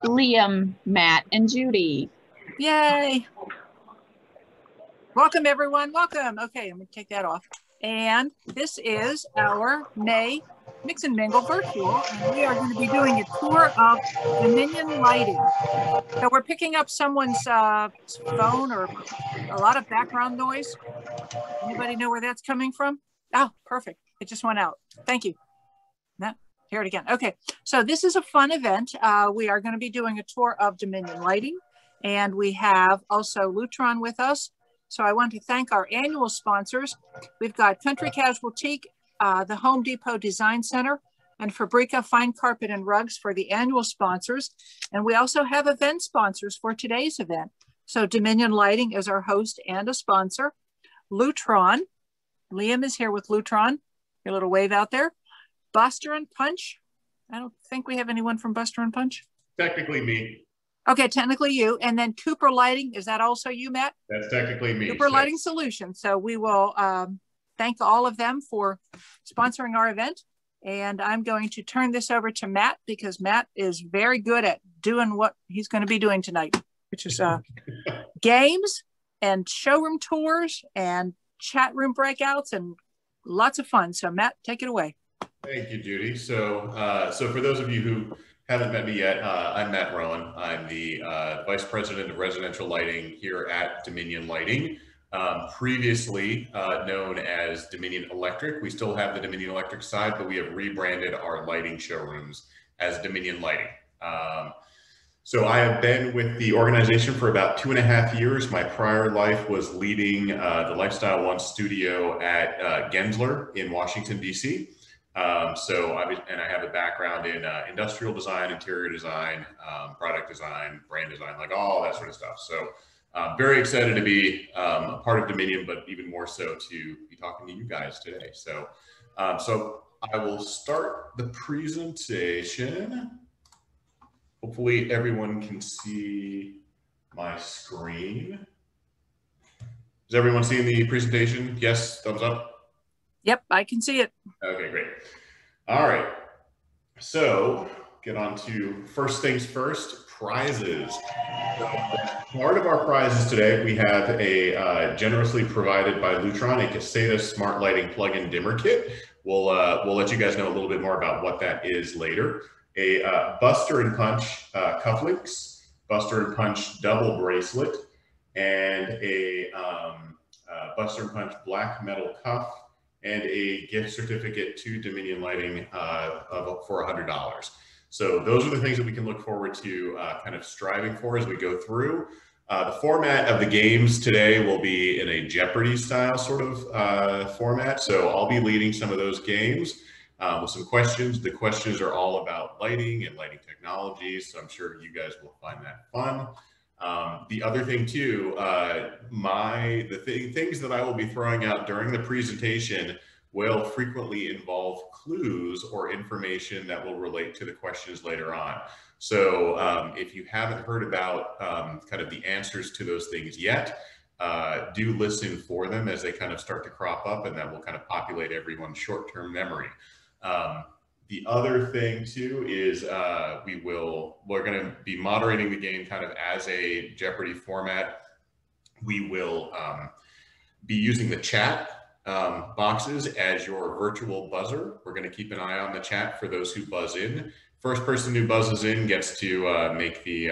Liam, Matt, and Judy. Yay. Welcome, everyone. Welcome. Okay, I'm going to take that off. And this is our May Mix and Mingle virtual, and we are going to be doing a tour of Dominion Lighting. So we're picking up someone's phone or a lot of background noise. Anybody know where that's coming from? Oh, perfect. It just went out. Thank you. No, hear it again. Okay, so this is a fun event. We are going to be doing a tour of Dominion Lighting, and we have also Lutron with us. So I want to thank our annual sponsors. We've got Country Casual Teak, the Home Depot Design Center, and Fabrica Fine Carpet and Rugs for the annual sponsors. And we also have event sponsors for today's event. So Dominion Lighting is our host and a sponsor. Lutron, Liam is here with Lutron. Your little wave out there. Buster and Punch. I don't think we have anyone from Buster and Punch. Technically me. Okay, technically you. And then Cooper Lighting, is that also you, Matt? That's technically me. Cooper Lighting Solutions. So we will thank all of them for sponsoring our event. And I'm going to turn this over to Matt because Matt is very good at doing what he's going to be doing tonight, which is games and showroom tours and chat room breakouts and lots of fun. So Matt, take it away. Thank you, Judy. So for those of you who haven't met me yet, I'm Matt Rowan. I'm the Vice President of Residential Lighting here at Dominion Lighting, previously known as Dominion Electric. We still have the Dominion Electric side, but we have rebranded our lighting showrooms as Dominion Lighting. So I have been with the organization for about 2.5 years. My prior life was leading the Lifestyle One studio at Gensler in Washington, D.C. I have a background in industrial design, interior design, product design, brand design, like all that sort of stuff. So very excited to be a part of Dominion, but even more so to be talking to you guys today. So I will start the presentation. Hopefully everyone can see my screen. Is everyone seeing the presentation? Yes, thumbs up. Yep, I can see it. Okay, great. All right. So get on to first things first, prizes. So, part of our prizes today, we have a generously provided by Lutron, a Caseta Smart Lighting Plug-in Dimmer Kit. We'll let you guys know a little bit more about what that is later. A Buster and Punch cufflinks, Buster and Punch double bracelet, and a Buster and Punch black metal cuff, and a gift certificate to Dominion Lighting for $100. So those are the things that we can look forward to kind of striving for as we go through. The format of the games today will be in a Jeopardy style sort of format. So I'll be leading some of those games with some questions. The questions are all about lighting and lighting technologies. So I'm sure you guys will find that fun. The other thing too, things that I will be throwing out during the presentation will frequently involve clues or information that will relate to the questions later on. So if you haven't heard about kind of the answers to those things yet, do listen for them as they kind of start to crop up, and that will kind of populate everyone's short-term memory. The other thing too is we're going to be moderating the game kind of as a Jeopardy format. We will be using the chat boxes as your virtual buzzer. We're going to keep an eye on the chat for those who buzz in. First person who buzzes in gets to make the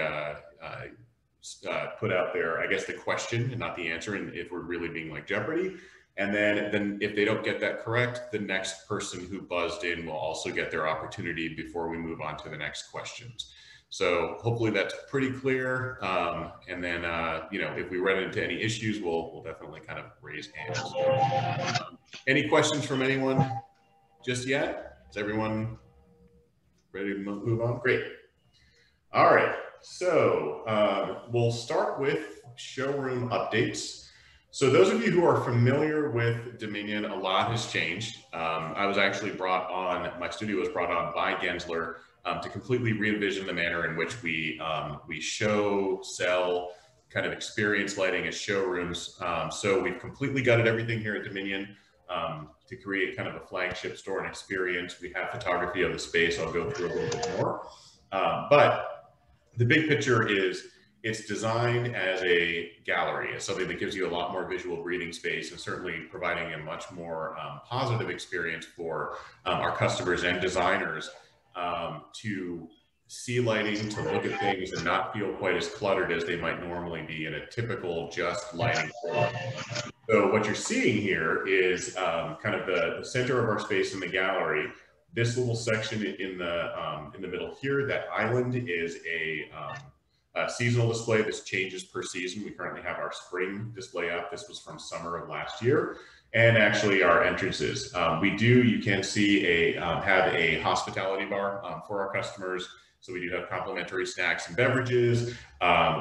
put out there, I guess, the question and not the answer, and if we're really being like Jeopardy. And then if they don't get that correct, the next person who buzzed in will also get their opportunity before we move on to the next questions. So hopefully that's pretty clear. And then, if we run into any issues, we'll definitely kind of raise hands. Any questions from anyone just yet? Is everyone ready to move on? Great. All right. So we'll start with showroom updates. So those of you who are familiar with Dominion, a lot has changed. I was actually my studio was brought on by Gensler to completely re-envision the manner in which we show, sell, kind of experience lighting as showrooms. So we've completely gutted everything here at Dominion to create kind of a flagship store and experience. We have photography of the space I'll go through a little bit more. But the big picture is it's designed as a gallery, as something that gives you a lot more visual breathing space and certainly providing a much more positive experience for our customers and designers to see lighting, to look at things and not feel quite as cluttered as they might normally be in a typical just lighting forum. So what you're seeing here is kind of the center of our space in the gallery. This little section in the middle here, that island, is a seasonal display. This changes per season. We currently have our spring display up. This was from summer of last year. And actually our entrances. You can see have a hospitality bar for our customers. So we do have complimentary snacks and beverages.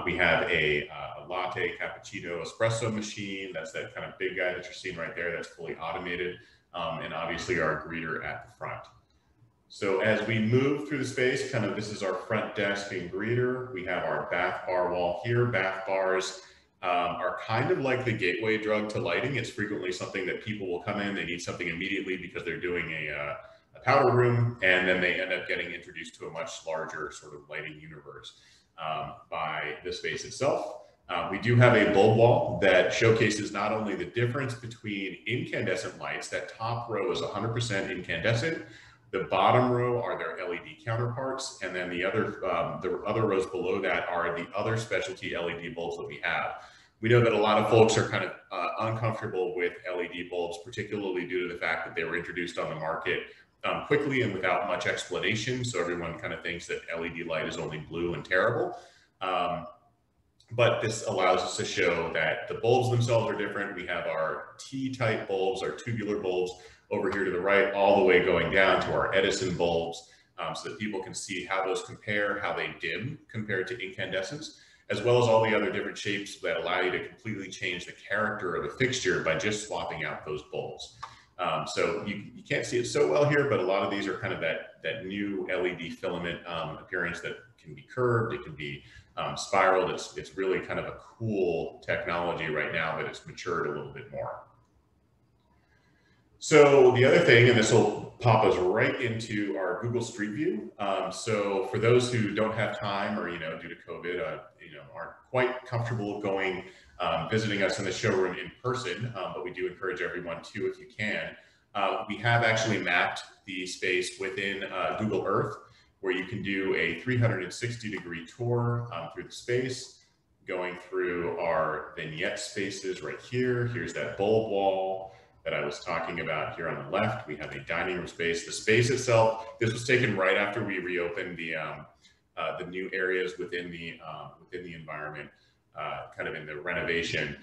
We have a latte, cappuccino, espresso machine. That's that kind of big guy that you're seeing right there. That's fully automated. And obviously our greeter at the front. So as we move through the space, kind of this is our front desk and greeter. We have our bath bar wall here. Bath bars are kind of like the gateway drug to lighting. It's frequently something that people will come in, they need something immediately because they're doing a powder room, and then they end up getting introduced to a much larger sort of lighting universe by the space itself. We do have a bulb wall that showcases not only the difference between incandescent lights. That top row is 100% incandescent. The bottom row are their LED counterparts, and then the other rows below that are the other specialty LED bulbs that we have. We know that a lot of folks are kind of uncomfortable with LED bulbs, particularly due to the fact that they were introduced on the market quickly and without much explanation. So everyone kind of thinks that LED light is only blue and terrible. But this allows us to show that the bulbs themselves are different. We have our T-type bulbs, our tubular bulbs, over here to the right, all the way going down to our Edison bulbs, so that people can see how those compare, how they dim compared to incandescents, as well as all the other different shapes that allow you to completely change the character of a fixture by just swapping out those bulbs. So you can't see it so well here, but a lot of these are kind of that new LED filament appearance that can be curved, it can be spiraled. It's really kind of a cool technology right now that it's matured a little bit more. So the other thing, and this will pop us right into our Google Street View. So for those who don't have time or, due to COVID, aren't quite comfortable going visiting us in the showroom in person, but we do encourage everyone to, if you can. We have actually mapped the space within Google Earth, where you can do a 360-degree tour through the space, going through our vignette spaces right here. Here's that bulb wall that I was talking about here on the left. We have a dining room space. The space itself, this was taken right after we reopened the new areas within the environment, kind of in the renovation.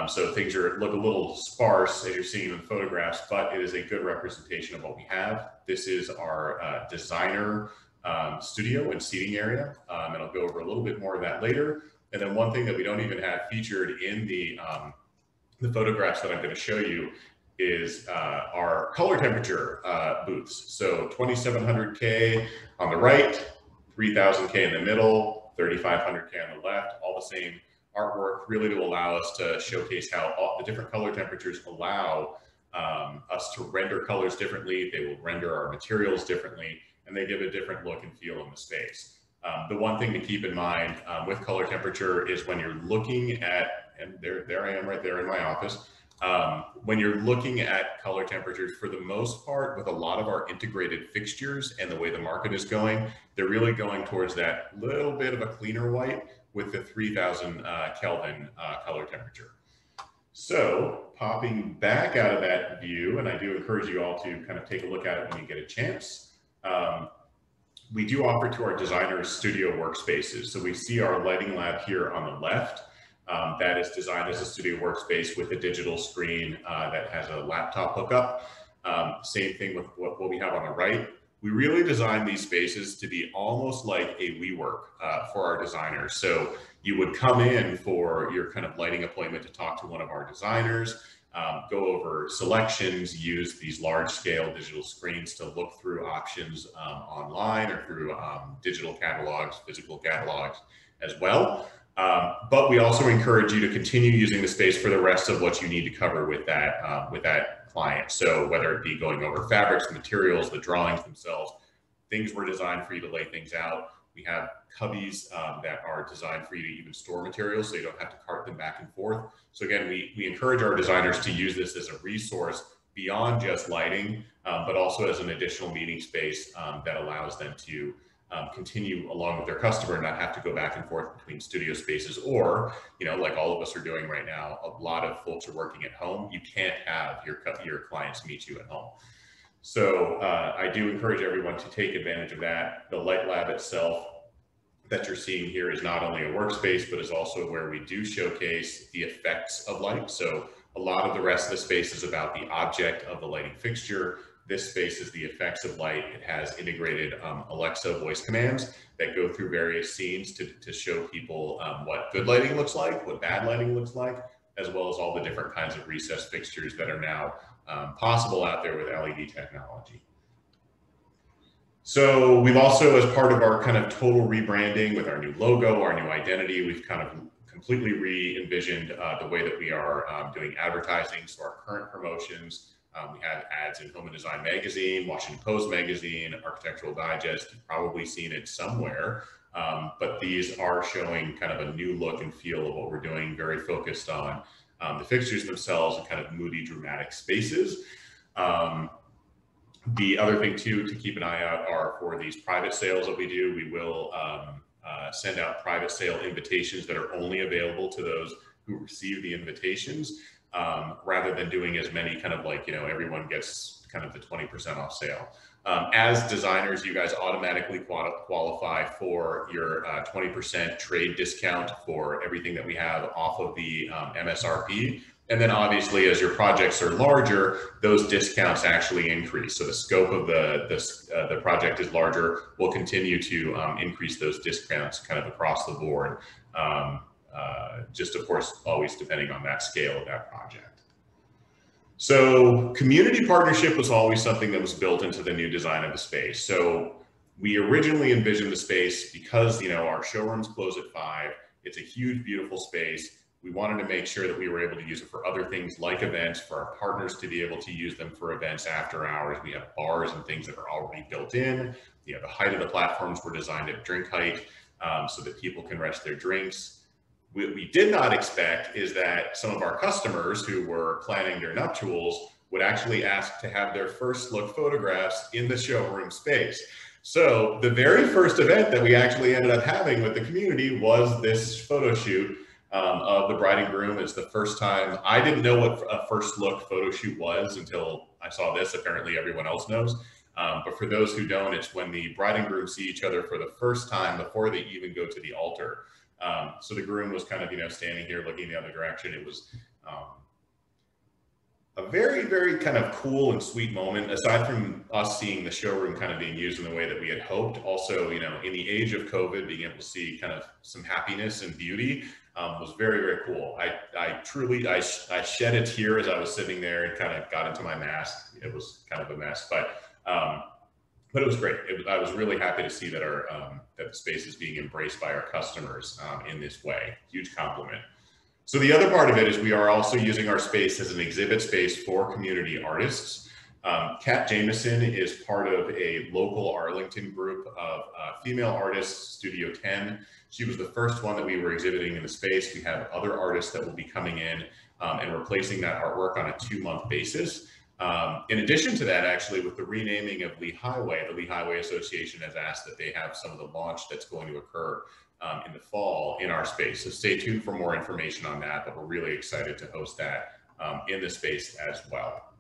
So things look a little sparse as you're seeing in the photographs, but it is a good representation of what we have. This is our designer studio and seating area, and I'll go over a little bit more of that later. And then one thing that we don't even have featured in the photographs that I'm going to show you is our color temperature booths. So 2700K on the right, 3000K in the middle, 3500K on the left, all the same artwork, really to allow us to showcase how all the different color temperatures allow us to render colors differently. They will render our materials differently, and they give a different look and feel in the space. The one thing to keep in mind with color temperature is when you're looking at, and there I am right there in my office, when you're looking at color temperatures, for the most part, with a lot of our integrated fixtures and the way the market is going, they're really going towards that little bit of a cleaner white with the 3000 Kelvin color temperature. So popping back out of that view, and I do encourage you all to kind of take a look at it when you get a chance. We do offer to our designers studio workspaces. So we see our lighting lab here on the left. That is designed as a studio workspace with a digital screen that has a laptop hookup. Same thing with what we have on the right. We really design these spaces to be almost like a WeWork for our designers. So you would come in for your kind of lighting appointment to talk to one of our designers, go over selections, use these large scale digital screens to look through options online or through digital catalogs, physical catalogs as well. But we also encourage you to continue using the space for the rest of what you need to cover with that client. So whether it be going over fabrics, materials, the drawings themselves, things were designed for you to lay things out, We have cubbies that are designed for you to even store materials so you don't have to cart them back and forth. So again, we encourage our designers to use this as a resource beyond just lighting, but also as an additional meeting space that allows them to continue along with their customer and not have to go back and forth between studio spaces, or, you know, like all of us are doing right now, a lot of folks are working at home. You can't have your clients meet you at home. So I do encourage everyone to take advantage of that. The Light Lab itself that you're seeing here is not only a workspace, but is also where we do showcase the effects of light. So a lot of the rest of the space is about the object of the lighting fixture. This space is the effects of light. It has integrated Alexa voice commands that go through various scenes to show people what good lighting looks like, what bad lighting looks like, as well as all the different kinds of recessed fixtures that are now possible out there with LED technology. So we've also, as part of our kind of total rebranding with our new logo, our new identity, we've kind of completely re-envisioned the way that we are doing advertising. So our current promotions, we have ads in Home and Design Magazine, Washington Post Magazine, Architectural Digest. You've probably seen it somewhere, but these are showing kind of a new look and feel of what we're doing, very focused on the fixtures themselves and kind of moody, dramatic spaces. The other thing too to keep an eye out are for these private sales that we do. We will send out private sale invitations that are only available to those who receive the invitations, rather than doing as many kind of like, you know, everyone gets kind of the 20% off sale. As designers, you guys automatically qualify for your 20% trade discount for everything that we have off of the MSRP. And then obviously, as your projects are larger, those discounts actually increase. So the scope of the project is larger. We'll continue to increase those discounts kind of across the board. Just of course, always depending on that scale of that project. So community partnership was always something that was built into the new design of the space. So we originally envisioned the space because, you know, our showrooms close at 5. It's a huge, beautiful space. We wanted to make sure that we were able to use it for other things like events, for our partners to be able to use them for events after hours. We have bars and things that are already built in. You know, the height of the platforms were designed at drink height so that people can rest their drinks. What we did not expect is that some of our customers who were planning their nuptials would actually ask to have their first look photographs in the showroom space. So the very first event that we actually ended up having with the community was this photo shoot of the bride and groom. It's the first time. I didn't know what a first look photo shoot was until I saw this. Apparently everyone else knows. But for those who don't, it's when the bride and groom see each other for the first time before they even go to the altar. So the groom was kind of, you know, standing here looking the other direction. It was a very, very kind of cool and sweet moment, aside from us seeing the showroom kind of being used in the way that we had hoped. Also, you know, in the age of COVID, being able to see kind of some happiness and beauty was very, very cool. I truly shed a tear as I was sitting there and kind of got into my mask. It was kind of a mess, but it was great. I was really happy to see that that the space is being embraced by our customers in this way. Huge compliment. So the other part of it is we are also using our space as an exhibit space for community artists. Kat Jameson is part of a local Arlington group of female artists, Studio 10. She was the first one that we were exhibiting in the space. We have other artists that will be coming in and replacing that artwork on a 2-month basis. In addition to that, actually, with the renaming of Lee Highway, the Lee Highway Association has asked that they have some of the launch that's going to occur in the fall in our space. So stay tuned for more information on that, but we're really excited to host that in the space as well.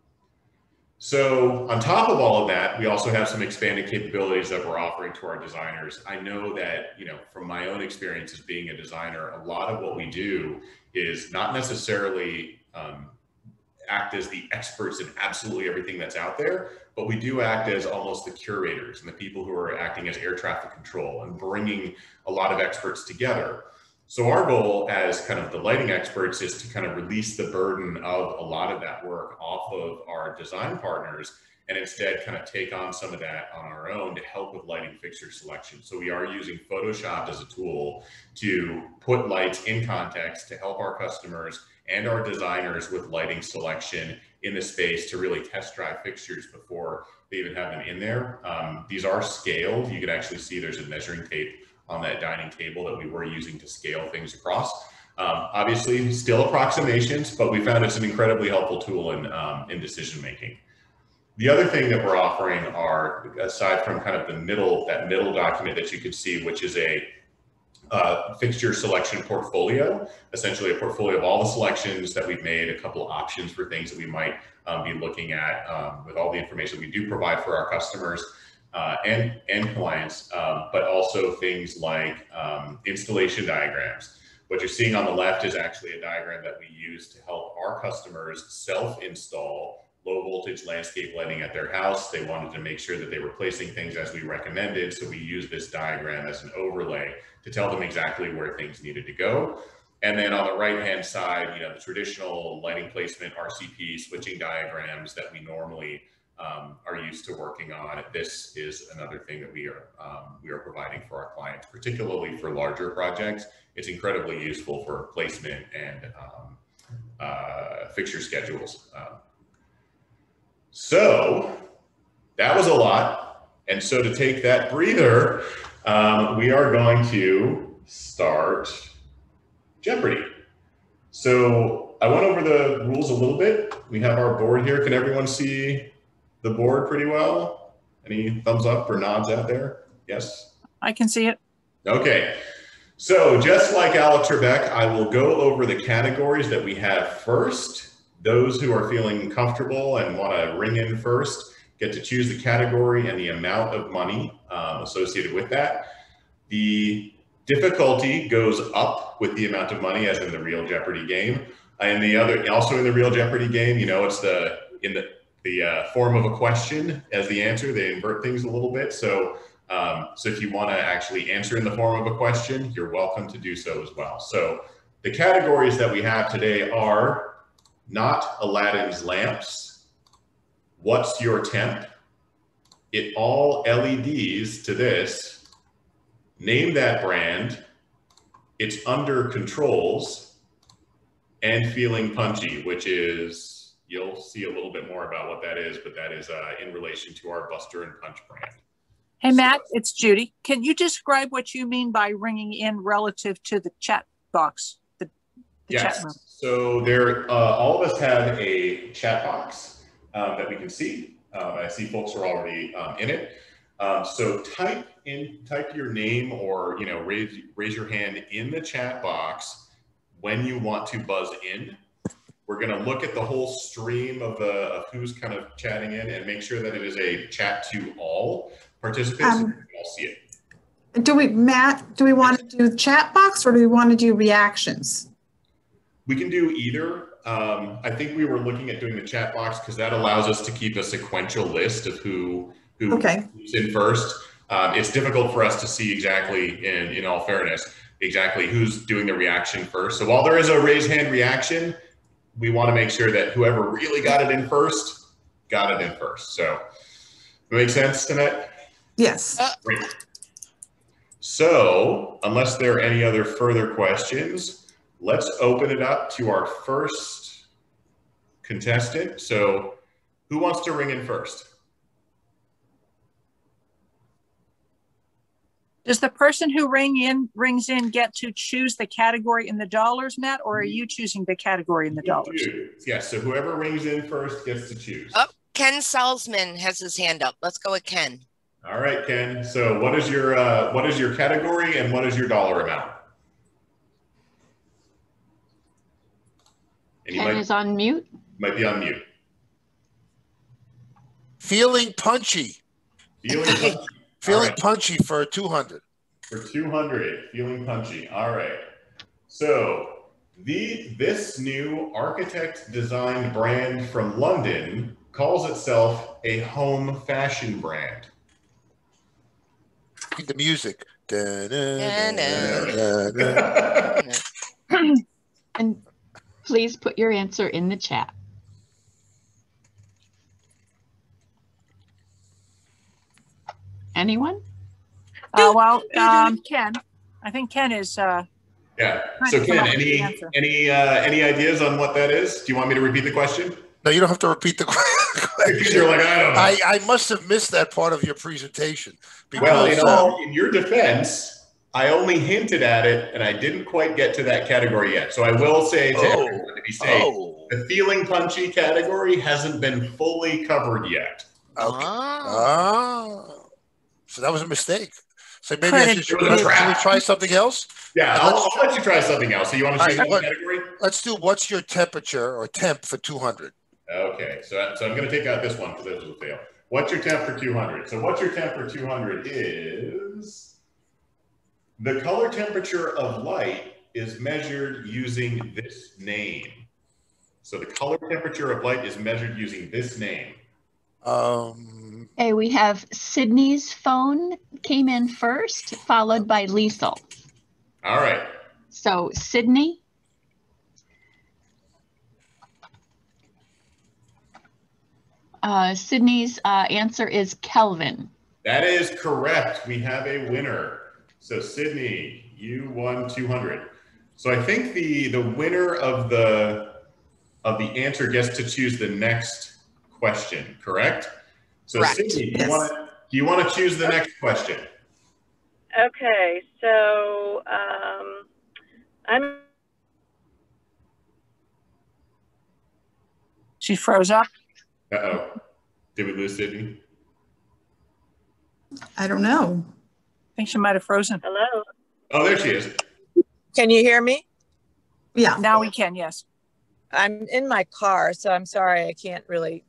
So on top of all of that, we also have some expanded capabilities that we're offering to our designers. I know that, you know, from my own experience as being a designer, a lot of what we do is not necessarily act as the experts in absolutely everything that's out there, but we do act as almost the curators and the people who are acting as air traffic control and bringing a lot of experts together. So our goal as kind of the lighting experts is to kind of release the burden of a lot of that work off of our design partners and instead kind of take on some of that on our own to help with lighting fixture selection. So we are using Photoshop as a tool to put lights in context to help our customers and our designers with lighting selection in the space to really test drive fixtures before they even have them in there. These are scaled. You can actually see there's a measuring tape on that dining table that we were using to scale things across. Obviously, still approximations, but we found it's an incredibly helpful tool in decision making. The other thing that we're offering are, aside from kind of that middle document that you can see, which is a fixture selection portfolio, essentially a portfolio of all the selections that we've made, a couple of options for things that we might be looking at with all the information we do provide for our customers and clients, but also things like installation diagrams. What you're seeing on the left is actually a diagram that we use to help our customers self-install low voltage landscape lighting at their house. They wanted to make sure that they were placing things as we recommended. So we use this diagram as an overlay to tell them exactly where things needed to go. And then on the right-hand side, the traditional lighting placement, RCP, switching diagrams that we normally are used to working on. This is another thing that we are providing for our clients, particularly for larger projects. It's incredibly useful for placement and fixture schedules. So that was a lot. And so to take that breather, we are going to start Jeopardy. So I went over the rules a little bit. We have our board here. Can everyone see the board pretty well? Any thumbs up or nods out there? Yes? I can see it. Okay. So just like Alex Trebek, I will go over the categories that we have first. Those who are feeling comfortable and want to ring in first get to choose the category and the amount of money associated with that. The difficulty goes up with the amount of money, as in the real Jeopardy game. And also in the real Jeopardy game, it's in the form of a question as the answer. They invert things a little bit. So if you want to actually answer in the form of a question, you're welcome to do so as well. So the categories that we have today are Not Aladdin's Lamps, What's Your Temp, It All LEDs to This, Name That Brand, It's Under Controls, and Feeling Punchy, which is, you'll see a little bit more about what that is, but that is in relation to our Buster and Punch brand. Hey, Matt, it's Judy. Can you describe what you mean by ringing in relative to the chat box? The chat room. So there, all of us have a chat box that we can see. I see folks are already in it. So type your name or raise your hand in the chat box when you want to buzz in. We're going to look at the whole stream of who's kind of chatting in and make sure that it is a chat to all participants. And we can all see it. Matt, do we want to do chat box or do we want to do reactions? We can do either. I think we were looking at doing the chat box because that allows us to keep a sequential list of who's in first. It's difficult for us to see exactly, in all fairness, exactly who's doing the reaction first. So while there is a raise hand reaction, we want to make sure that whoever really got it in first, got it in first. So, make sense, Annette? Yes. Great. So, unless there are any other further questions, let's open it up to our first contestant. So, who wants to ring in first? Does the person who rings in get to choose the category in the dollars, Matt, or are you choosing the category in the dollars? Yes, so whoever rings in first gets to choose. Oh, Ken Salzman has his hand up. Let's go with Ken. All right, Ken. So what is your category and what is your dollar amount? And Ken is on mute. Might be on mute. Feeling punchy. Feeling punchy. Feeling punchy for 200. For 200, feeling punchy. All right. So this new architect designed brand from London calls itself a home fashion brand. The music. And please put your answer in the chat. Anyone? Ken. I think Ken is. Yeah. So Ken, any ideas on what that is? Do you want me to repeat the question? No, you don't have to repeat the question. You're like, I don't know. I must have missed that part of your presentation. Because, well, in your defense, I only hinted at it, and I didn't quite get to that category yet. So I will say to everyone, to be safe, the feeling punchy category hasn't been fully covered yet. Okay. So that was a mistake. So maybe Could I it should. be- Can we try something else? Yeah, I'll let you try something else. So you want to choose another category? Let's do what's your temperature or temp for 200. Okay, so I'm going to take out this one because this will fail. What's your temp for 200? So what's your temp for 200 is the color temperature of light is measured using this name. So the color temperature of light is measured using this name. Hey, we have Sydney's phone came in first, followed by Liesel. All right. So Sydney. Sydney's answer is Kelvin. That is correct. We have a winner. So Sydney, you won 200. So I think the winner of the answer gets to choose the next question, correct? So Correct. Sydney, do Yes. you want to choose the next question? Okay, so She froze up. Uh-oh. Did we lose Sydney? I don't know. I think she might have frozen. hello. Oh, there she is. Can you hear me? Yeah. Now we can, yes. I'm in my car, so I'm sorry I can't really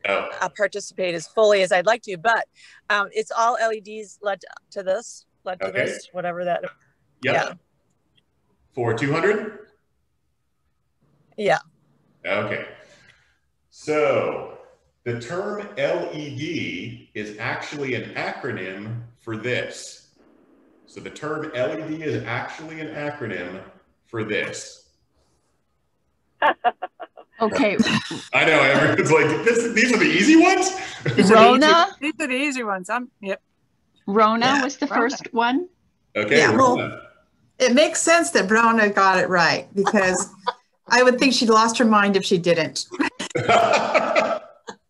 Oh, participate as fully as I'd like to, but it's all LEDs led to this, Okay. whatever that. yep. Yeah. For 200? Yeah. Okay. So the term LED is actually an acronym for this. So the term LED is actually an acronym for this. Okay, I know, everyone's like, these are the easy ones? Rona. These are the easy ones. Yep. Rona Yeah, was the Rona. first one. Okay, Yeah, well- Rona. It makes sense that Brona got it right because I would think she'd lost her mind if she didn't.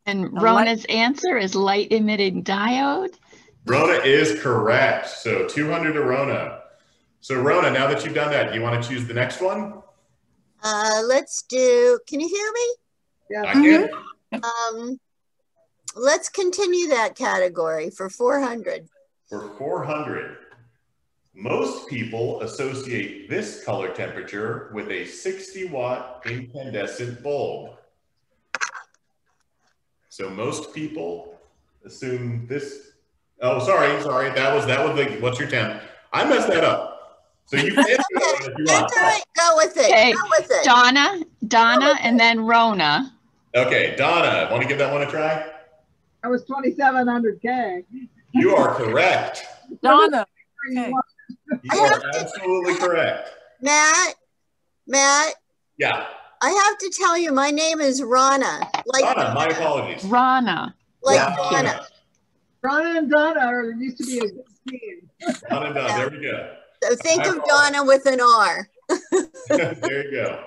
And A Rona's answer is light emitting diode. Rona is correct. So 200 to Rona. So Rona, now that you've done that, do you want to choose the next one? Let's do, can you hear me? I can. Let's continue that category for 400. For 400, most people associate this color temperature with a 60-watt incandescent bulb. So most people assume this. Oh, sorry. That was the, what's your temp? I messed that up. So you can answer that one if you want. That's all right. Go with it. Okay, Go with it. Donna, and then Rona. Okay, Donna, want to give that one a try? That was 2,700K. You are correct. Donna. Okay. You are absolutely correct. Matt, Yeah, I have to tell you, my name is Rana. Like Donna, my apologies. Rana. Donna. Donna and Donna used to be a good team. Donna, there we go. So think of Donna with an R. There you go.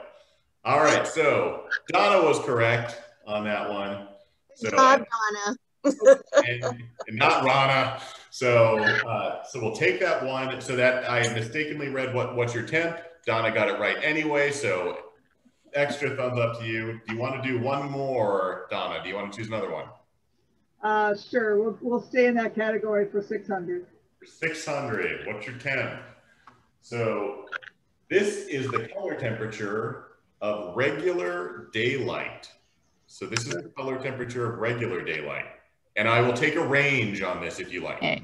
All right, so Donna was correct on that one. So, Good job, Donna. and not Rana. So we'll take that one. So that I mistakenly read what's your temp. Donna got it right anyway. So extra thumbs up to you. Do you want to do one more, Donna? Do you want to choose another one? Sure, we'll stay in that category for 600. 600. What's your temp? So this is the color temperature of regular daylight. So this is the color temperature of regular daylight. And I will take a range on this if you like. Okay.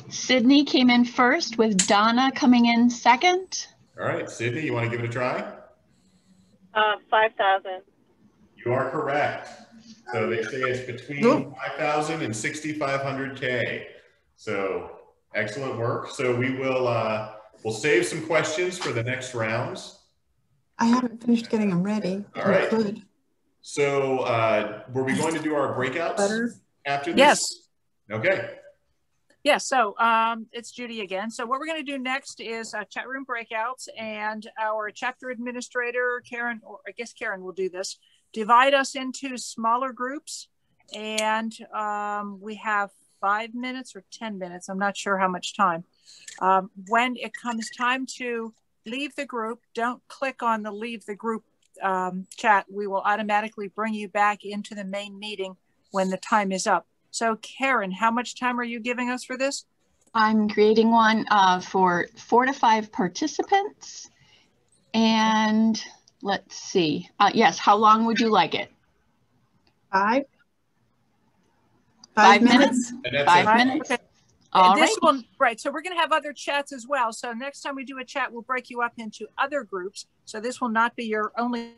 Sydney came in first with Donna coming in second. All right, Sydney, you want to give it a try? 5,000. You are correct. So they say it's between 5,000 and 6,500 K. So excellent work. So we will we'll save some questions for the next rounds. I haven't finished getting them ready. All right. Good. So were we going to do our breakouts Butter. after this? Yes. Okay. Yeah, so it's Judy again. So what we're going to do next is chat room breakouts, and our chapter administrator, Karen, or I guess Karen will do this, divide us into smaller groups. And we have 5 minutes or 10 minutes. I'm not sure how much time. When it comes time to leave the group, don't click on the leave the group chat. We will automatically bring you back into the main meeting when the time is up. So Karen, how much time are you giving us for this? I'm creating one for 4 to 5 participants. And let's see. Yes, how long would you like it? 5 minutes? 5 minutes? Okay. All this right. will, right. So we're going to have other chats as well. So next time we do a chat, we'll break you up into other groups. So this will not be your only.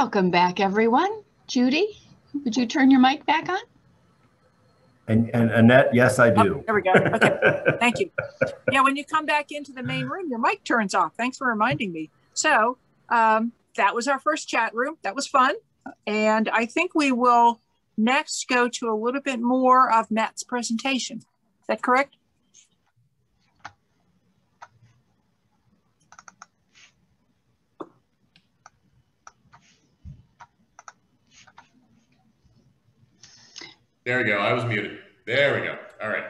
Welcome back, everyone. Judy, would you turn your mic back on? And Annette, yes, I do. Oh, there we go. Okay, thank you. Yeah, when you come back into the main room, your mic turns off. Thanks for reminding me. So that was our first chat room. That was fun. And I think we will next go to a little bit more of Matt's presentation. Is that correct? There we go. I was muted. There we go. All right.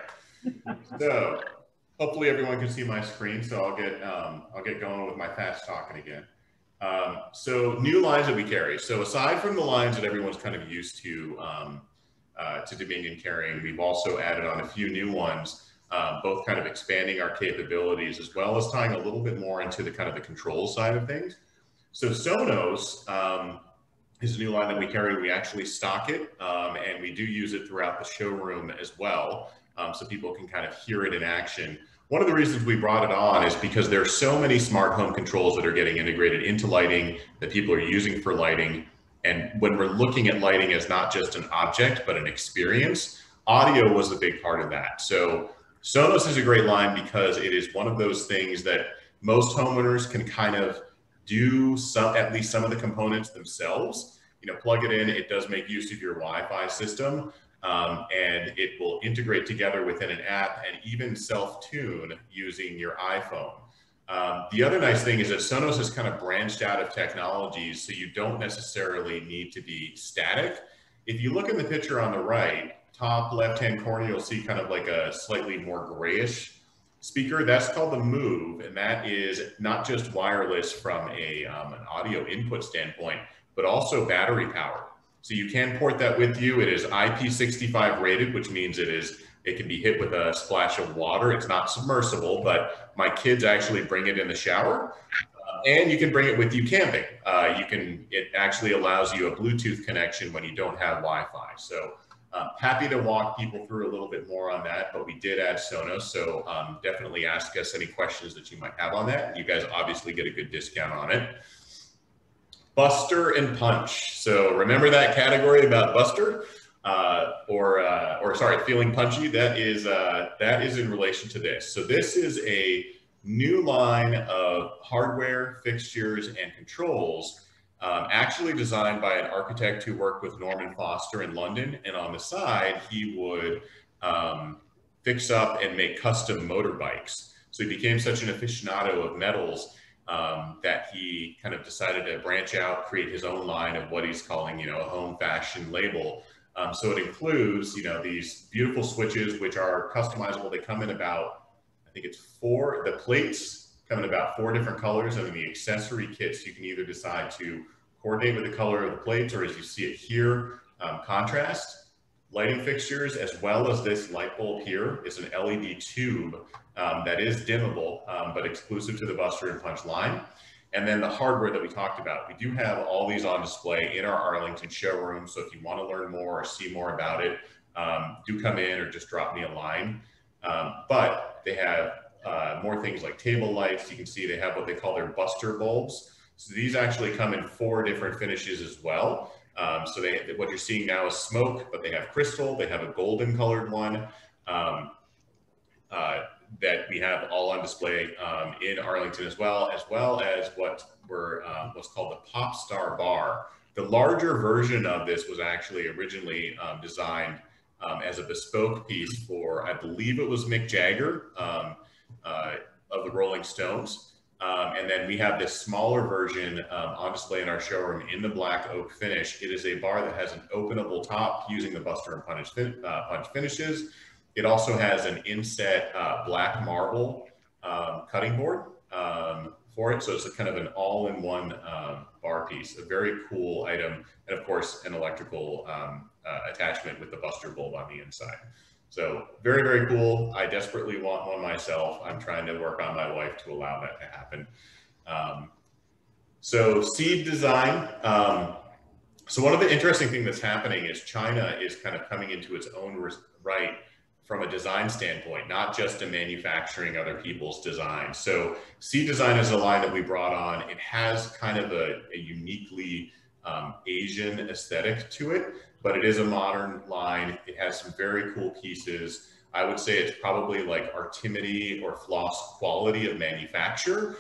So hopefully everyone can see my screen. So I'll get going with my fast talking again. So new lines that we carry. So aside from the lines that everyone's kind of used to Dominion carrying, we've also added on a few new ones, both kind of expanding our capabilities as well as tying a little bit more into the kind of the control side of things. So Sonos is a new line that we carry. We actually stock it, and we do use it throughout the showroom as well, so people can kind of hear it in action. One of the reasons we brought it on is because there are so many smart home controls that are getting integrated into lighting that people are using for lighting. And when we're looking at lighting as not just an object, but an experience, audio was a big part of that. So Sonos is a great line because it is one of those things that most homeowners can kind of do at least some of the components themselves. You know, plug it in, it does make use of your Wi-Fi system, and it will integrate together within an app and even self-tune using your iPhone. The other nice thing is that Sonos has kind of branched out of technologies, so you don't necessarily need to be static. If you look in the picture on the right, top left-hand corner, you'll see kind of like a slightly more grayish speaker. That's called the Move, and that is not just wireless from an audio input standpoint, but also battery powered. So you can port that with you. It is IP65 rated, which means it can be hit with a splash of water. It's not submersible, but my kids actually bring it in the shower, and you can bring it with you camping. It actually allows you a Bluetooth connection when you don't have Wi-Fi. So happy to walk people through a little bit more on that, but we did add Sonos, so definitely ask us any questions that you might have on that. You guys obviously get a good discount on it. Buster and Punch. So remember that category about Buster, or sorry, feeling punchy? That is in relation to this. So this is a new line of hardware, fixtures, and controls, actually designed by an architect who worked with Norman Foster in London. And on the side, he would fix up and make custom motorbikes. So he became such an aficionado of metals that he kind of decided to branch out, create his own line of what he's calling, you know, a home fashion label. So it includes, you know, these beautiful switches, which are customizable. They come in about, I think it's the plates come in about 4 different colors, and then the accessory kits, you can either decide to coordinate with the color of the plates, or as you see it here, contrast. Lighting fixtures, as well as this light bulb here, is an LED tube that is dimmable, but exclusive to the Buster and Punch line. And then the hardware that we talked about. We do have all these on display in our Arlington showroom, so if you want to learn more or see more about it, do come in or just drop me a line. But they have more things like table lights. You can see they have what they call their Buster bulbs. So these actually come in 4 different finishes as well. So what you're seeing now is smoke, but they have crystal, they have a golden colored one that we have all on display in Arlington as well as what's called the Pop Star Bar. The larger version of this was actually originally designed as a bespoke piece for, I believe it was Mick Jagger of the Rolling Stones. And then we have this smaller version on display in our showroom in the black oak finish. It is a bar that has an openable top using the Buster and Punch finishes. It also has an inset black marble cutting board for it. So it's a kind of an all-in-one bar piece, a very cool item. And of course, an electrical attachment with the Buster bulb on the inside. So very, very cool. I desperately want one myself. I'm trying to work on my wife to allow that to happen. So seed design. So one of the interesting things that's happening is China is kind of coming into its own right from a design standpoint, not just in manufacturing other people's designs. So seed design is a line that we brought on. It has kind of a uniquely Asian aesthetic to it, but it is a modern line. It has some very cool pieces. I would say it's probably like Artimony or Floss quality of manufacture.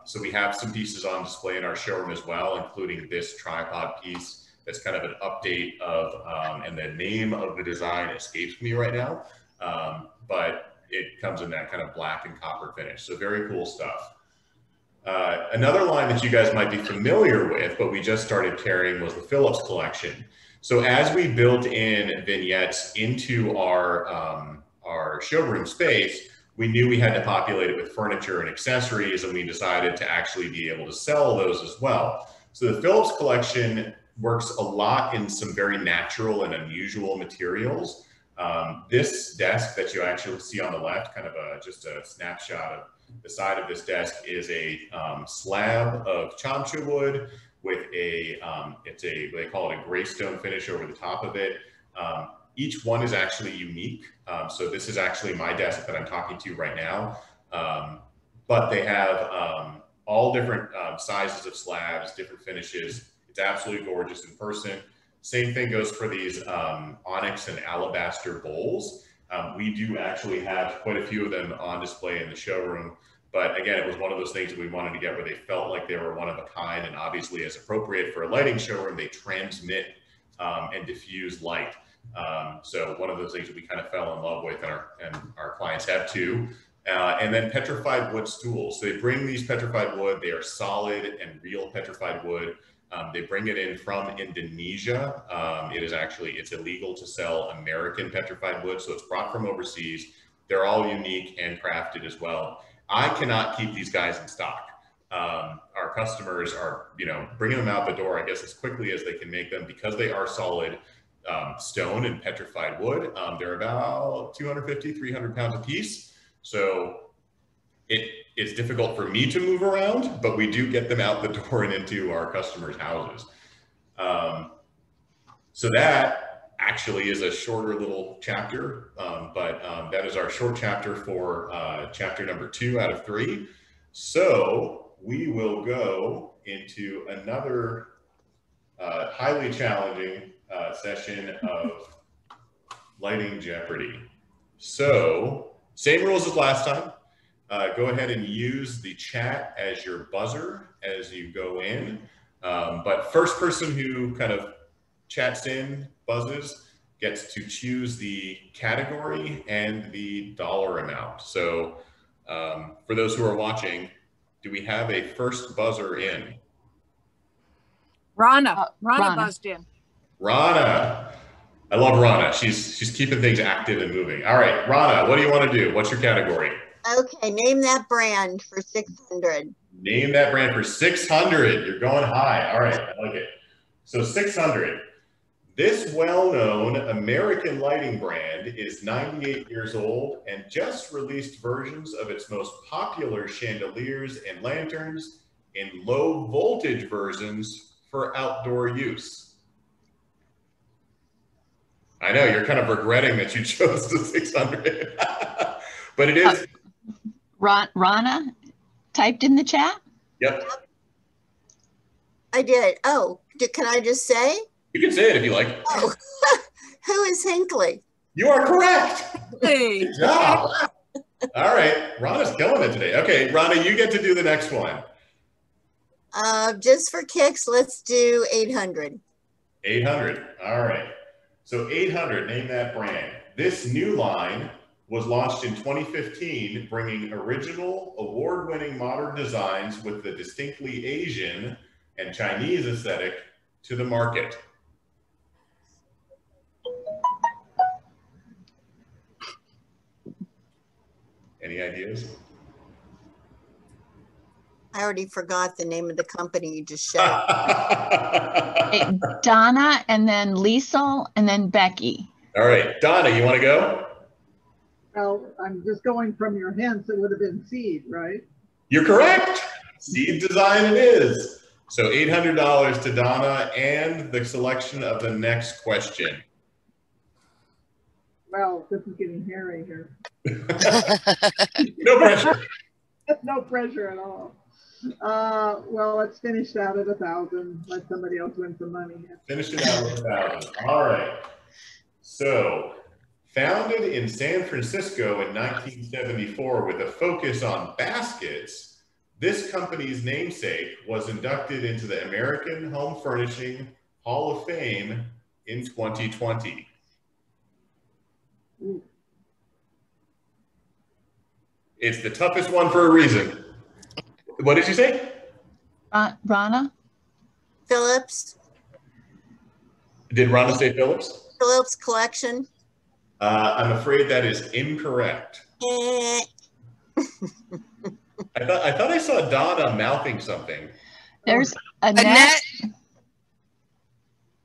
So we have some pieces on display in our showroom as well, including this tripod piece that's kind of an update of, and the name of the design escapes me right now, but it comes in that kind of black and copper finish. So very cool stuff. Another line that you guys might be familiar with, but we just started carrying, was the Phillips collection. So as we built in vignettes into our showroom space, we knew we had to populate it with furniture and accessories, and we decided to actually be able to sell those as well. So the Phillips collection works a lot in some very natural and unusual materials. This desk that you actually see on the left, kind of just a snapshot of the side of this desk, is a slab of chamcha wood with they call it a gray stone finish over the top of it. Each one is actually unique. So this is actually my desk that I'm talking to right now. But they have all different sizes of slabs, different finishes. It's absolutely gorgeous in person. Same thing goes for these onyx and alabaster bowls. We do actually have quite a few of them on display in the showroom. But again, it was one of those things that we wanted to get where they felt like they were one of a kind, and obviously as appropriate for a lighting showroom, they transmit and diffuse light. So one of those things that we kind of fell in love with, and our clients have too. And then petrified wood stools. So they bring these petrified wood, they are solid and real petrified wood. They bring it in from Indonesia. It's illegal to sell American petrified wood, so it's brought from overseas. They're all unique, handcrafted as well. I cannot keep these guys in stock. Our customers are, bringing them out the door, I guess, as quickly as they can make them, because they are solid stone and petrified wood. They're about 250, 300 pounds a piece. So it's difficult for me to move around, but we do get them out the door and into our customers' houses. So that actually is a shorter little chapter, but that is our short chapter for chapter number 2 out of 3. So we will go into another highly challenging session of Lighting Jeopardy. So same rules as last time. Go ahead and use the chat as your buzzer as you go in. But first person who kind of chats in, buzzes, gets to choose the category and the dollar amount. So for those who are watching, do we have a first buzzer in? Rana buzzed in. Rana. I love Rana. She's keeping things active and moving. All right, Rana, what do you want to do? What's your category? Okay, name that brand for 600. Name that brand for 600. You're going high. All right, I like it. So 600. This well-known American lighting brand is 98 years old and just released versions of its most popular chandeliers and lanterns in low voltage versions for outdoor use. I know you're kind of regretting that you chose the 600, but it is. Rana typed in the chat? Yep. I did. Oh, can I just say? You can say it if you like. Oh, who is Hinckley? You are correct. Hey. Good job. All right, Rana's killing it today. Okay, Rana, you get to do the next one. Just for kicks, let's do 800. 800. All right. So 800, name that brand. This new line was launched in 2015, bringing original, award-winning modern designs with the distinctly Asian and Chinese aesthetic to the market. Any ideas? I already forgot the name of the company you just showed. Donna, and then Liesel, and then Becky. All right, Donna, you want to go? Well, I'm just going from your hints. It would have been seed, right? You're correct. Seed design it is. So $800 to Donna and the selection of the next question. Well, this is getting hairy here. No pressure. No pressure at all. Well, let's finish out at 1,000. Let somebody else win some money. Finish it out with 1,000. All right. So, founded in San Francisco in 1974 with a focus on baskets, this company's namesake was inducted into the American Home Furnishing Hall of Fame in 2020. Ooh. It's the toughest one for a reason. What did you say? Rana? Phillips. Did Rhonda say Phillips? Phillips Collection. I'm afraid that is incorrect. I thought I saw Donna mouthing something. There's Annette.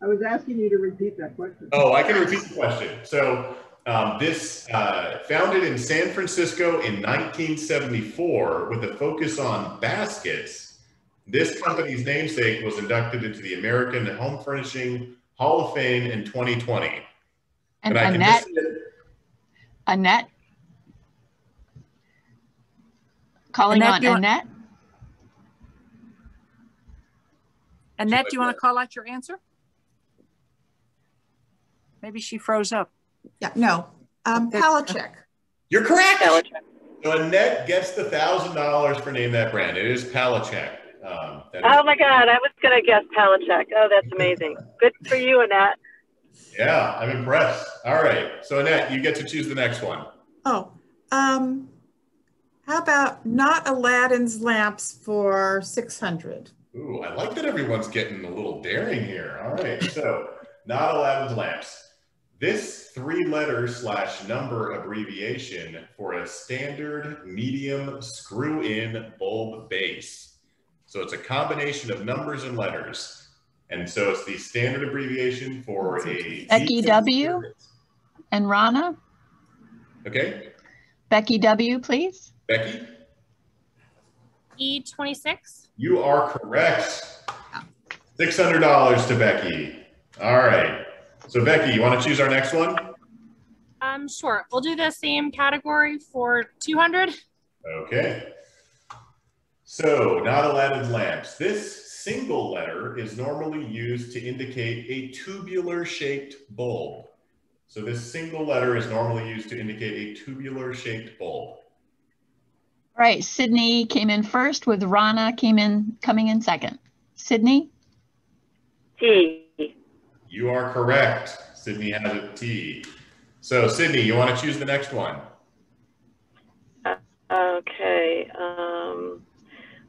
I was asking you to repeat that question. Oh, I can repeat the question. So this founded in San Francisco in 1974 with a focus on baskets. This company's namesake was inducted into the American Home Furnishing Hall of Fame in 2020. And Annette? Calling on Annette? Annette, do you want to call out your answer? Maybe she froze up. Yeah, no. Palachuk. You're correct. So Annette gets the $1,000 for Name That Brand. It is Palachuk. Oh my God, I was going to guess Palachuk. Oh, that's amazing. Good for you, Annette. Yeah, I'm impressed. All right. So Annette, you get to choose the next one. Oh, how about Not Aladdin's Lamps for 600? Ooh, I like that everyone's getting a little daring here. All right. So Not Aladdin's Lamps. This 3-letter/number abbreviation for a standard medium screw-in bulb base. So it's a combination of numbers and letters. And so it's the standard abbreviation for a Becky W. and Rana. Okay. Becky W, please. Becky? E26. You are correct. $600 to Becky. All right. So Becky, you want to choose our next one? Sure. We'll do the same category for 200. Okay. So, Not Aladdin's Lamps. This single letter is normally used to indicate a tubular-shaped bulb. So this single letter is normally used to indicate a tubular-shaped bulb. All right, Sydney came in first with Rana coming in second. Sydney? T. You are correct. Sydney has a T. So Sydney, you want to choose the next one? Okay.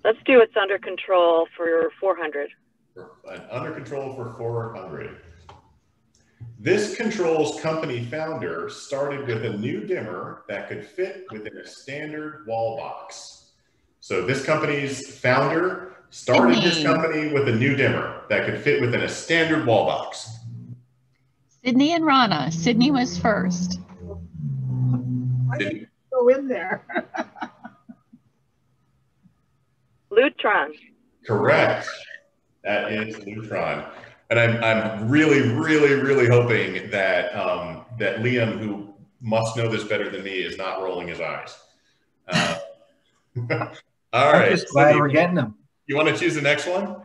Let's do It's Under Control for 400. Under Control for 400. This controls company founder started with a new dimmer that could fit within a standard wall box. So this company's founder started his company with a new dimmer that could fit within a standard wall box. Sydney and Rana. Sydney was first. Why did you go in there? Lutron. Correct. That is Lutron. And I'm really, really, really hoping that that Liam, who must know this better than me, is not rolling his eyes. All right. I'm just glad we're getting them. You want to choose the next one?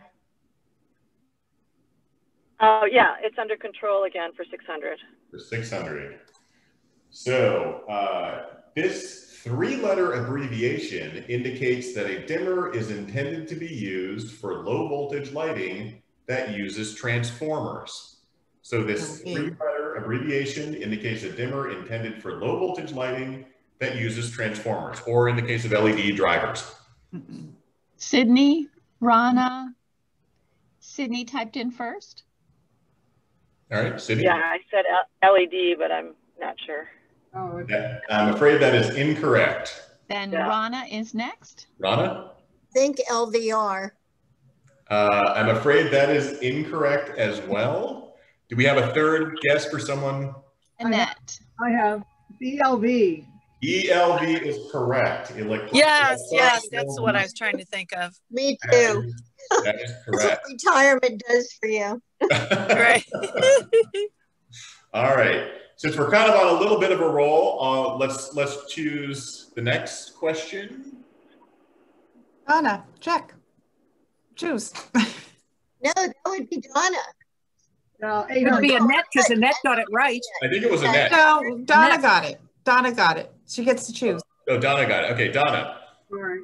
Oh yeah, It's Under Control again for 600. For 600. So this 3-letter abbreviation indicates that a dimmer is intended to be used for low voltage lighting that uses transformers. So this 3-letter abbreviation indicates a dimmer intended for low voltage lighting that uses transformers, or in the case of LED drivers. Sydney, Rana. Sydney typed in first. All right, Sydney? Yeah, I said LED, but I'm not sure. Oh, I'm afraid that is incorrect. Then Rana is next. Rana? Think LVR. I'm afraid that is incorrect as well. Do we have a third guess for someone? Annette. I have ELV. ELV is correct. Yes, that's what I was trying to think of. Me too. That is That's what correct. retirement does for you. Right. All right. Since we're kind of on a little bit of a roll, let's choose the next question. Donna, check. Choose. No, that would be Donna. No, It would be Annette because Annette got it right. I think it was Annette. No, Donna got it. Donna got it. She gets to choose. Oh, Donna got it. Okay, Donna. Sorry.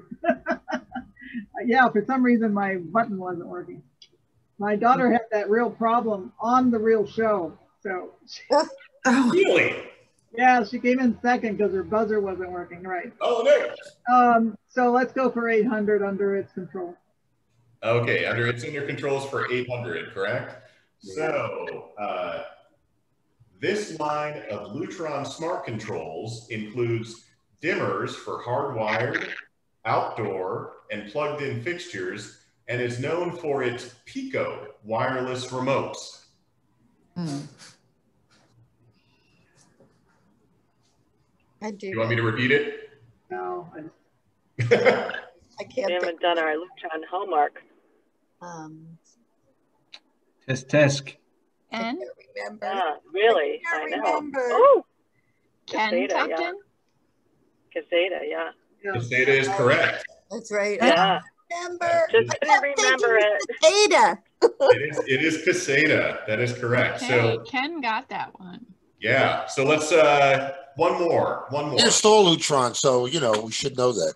Yeah, for some reason my button wasn't working. My daughter had that real problem on the real show. So Really? yeah, she came in second because her buzzer wasn't working right. Oh, no. So let's go for 800 under its control. Okay, it's under controls for 800, correct? Yeah. So this line of Lutron smart controls includes dimmers for hardwired, outdoor, and plugged-in fixtures, and is known for its Pico wireless remotes. You want me to repeat it? No. I can't. We haven't done our Lutron homework. Tisk. And? Remember. Really? I know. remember. Oh, Ken Caseta, typed yeah. in? Caseta, yeah. Caseta is correct. That's right. Yeah. Remember. Just couldn't remember it. Ada. It is Caseta. That is correct. Okay, So Ken got that one. yeah. So let's one more. You install Lutron, so you know we should know that.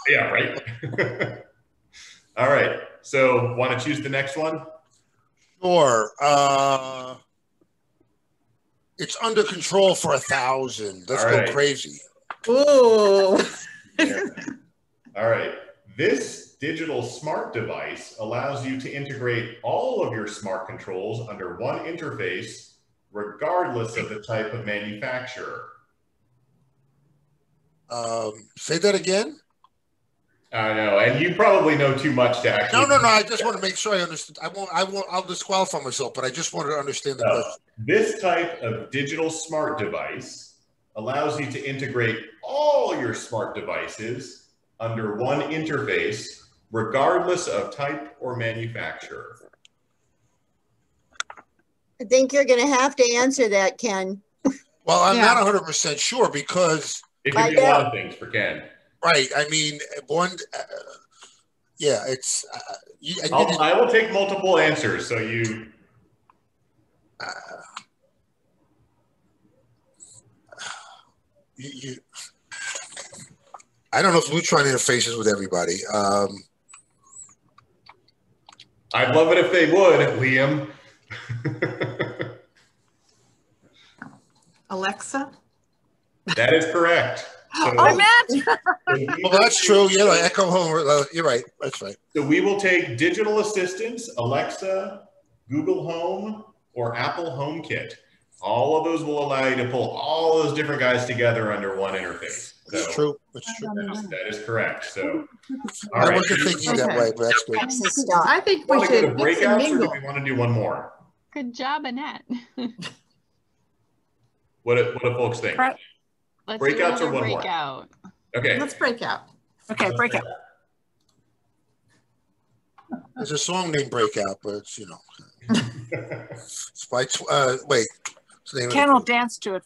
Yeah, right. All right. So want to choose the next one? Sure. It's under control for 1,000. Let's All go right. crazy. Ooh. Yeah. All right. This digital smart device allows you to integrate all of your smart controls under one interface, regardless of the type of manufacturer. Say that again. I know, and you probably know too much to actually. No. I just want to make sure I understand. I'll disqualify myself, but I just wanted to understand the question. This type of digital smart device allows you to integrate all your smart devices under one interface, regardless of type or manufacturer. I think you're going to have to answer that, Ken. Well, I'm not 100% sure because it can be a lot of things for Ken. Right. I mean, one. Yeah, it's. I will take multiple answers, so you. I don't know if Lutron interfaces with everybody. I'd love it if they would, Liam. Alexa? That is correct. So, Well, that's true. Yeah, like Echo Home. You're right. That's right. So we will take digital assistants, Alexa, Google Home, or Apple HomeKit. All of those will allow you to pull all those different guys together under one interface. That's true. That's true. That is correct. So, I wasn't thinking that way, but that's good. I think we Want to go should to mix and breakouts, or do mingle. we want to do one more? Good job, Annette. What do folks think? Let's Breakouts do or one more? breakout. Okay. Let's break out. Okay, breakout. There's a song named Breakout, but it's, you know. It's by, wait. What's the name of it? Ken will dance to it.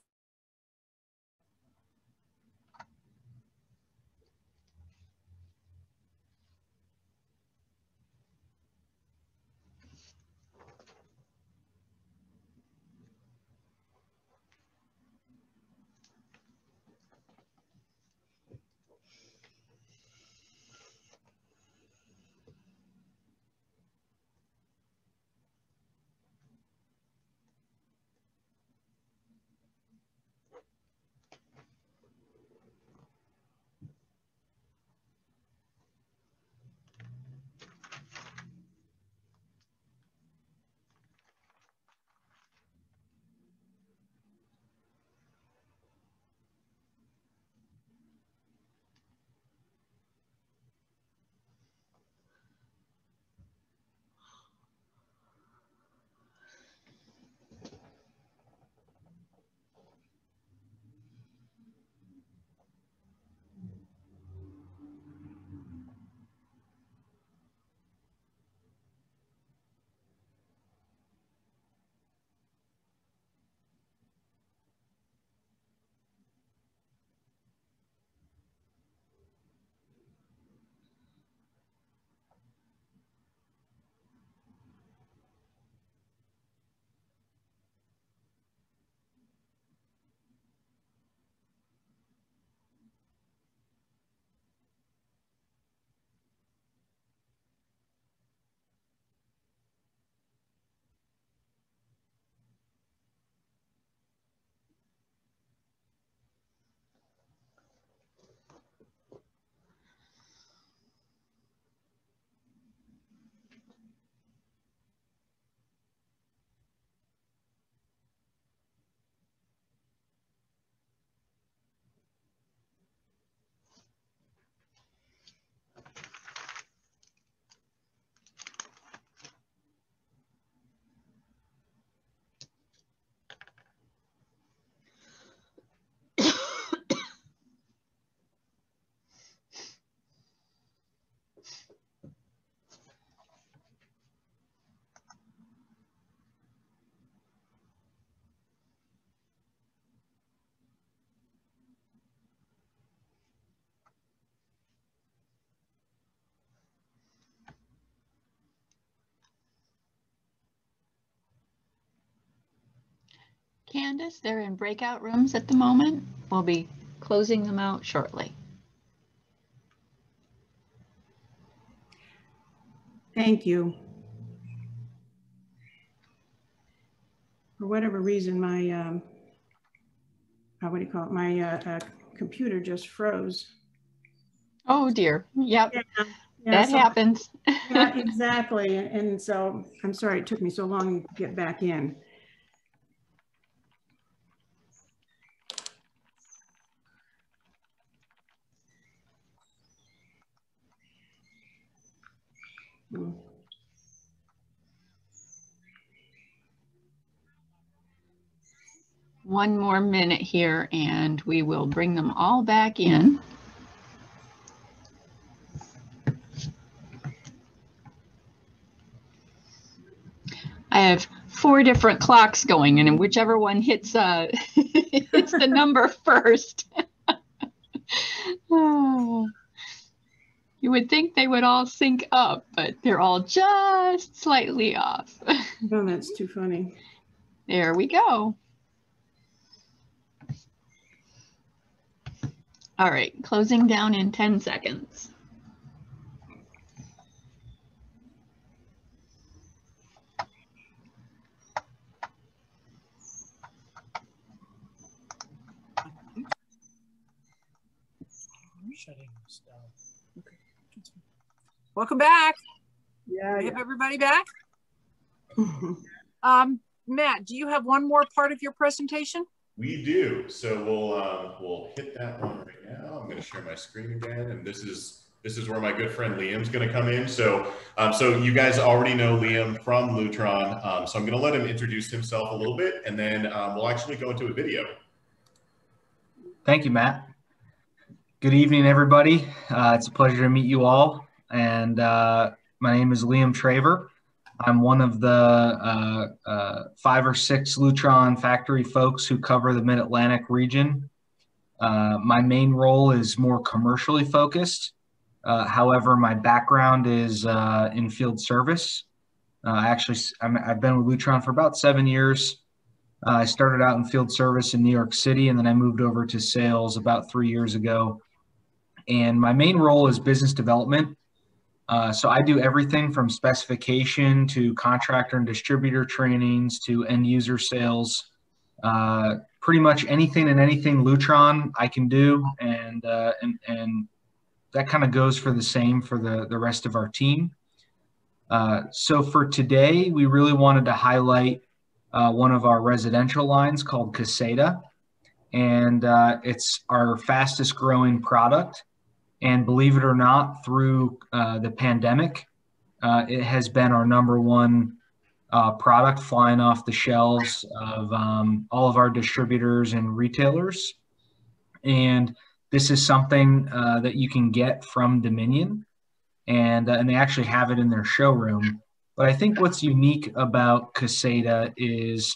Candace. They're in breakout rooms at the moment. We'll be closing them out shortly. Thank you. For whatever reason, my, what do you call it? My computer just froze. Oh dear. Yep. Yeah, that happens. Yeah, exactly. And so I'm sorry it took me so long to get back in. One more minute here and we will bring them all back in. I have 4 different clocks going, and whichever one hits hits the number first. Oh. You would think they would all sync up, but they're all just slightly off. Oh, that's too funny. There we go. All right, closing down in 10 seconds. Shutting this down. Okay. Welcome back. Yeah. We have everybody back. Matt, do you have one more part of your presentation? We do. So we'll hit that one right now. I'm going to share my screen again, and this is where my good friend Liam's going to come in. So so you guys already know Liam from Lutron. So I'm going to let him introduce himself a little bit, and then we'll actually go into a video. Thank you, Matt. Good evening, everybody. It's a pleasure to meet you all. And my name is Liam Traver. I'm one of the 5 or 6 Lutron factory folks who cover the Mid-Atlantic region. My main role is more commercially focused. However, my background is in field service. I've been with Lutron for about 7 years. I started out in field service in New York City, and then I moved over to sales about 3 years ago. And my main role is business development. So I do everything from specification to contractor and distributor trainings to end user sales. Pretty much anything and anything Lutron I can do, and that kind of goes for the same for the rest of our team. So for today, we really wanted to highlight one of our residential lines called Caseta, and it's our fastest growing product. And believe it or not, through the pandemic, it has been our #1 product flying off the shelves of all of our distributors and retailers. And this is something that you can get from Dominion, and they actually have it in their showroom. But I think what's unique about Caseta is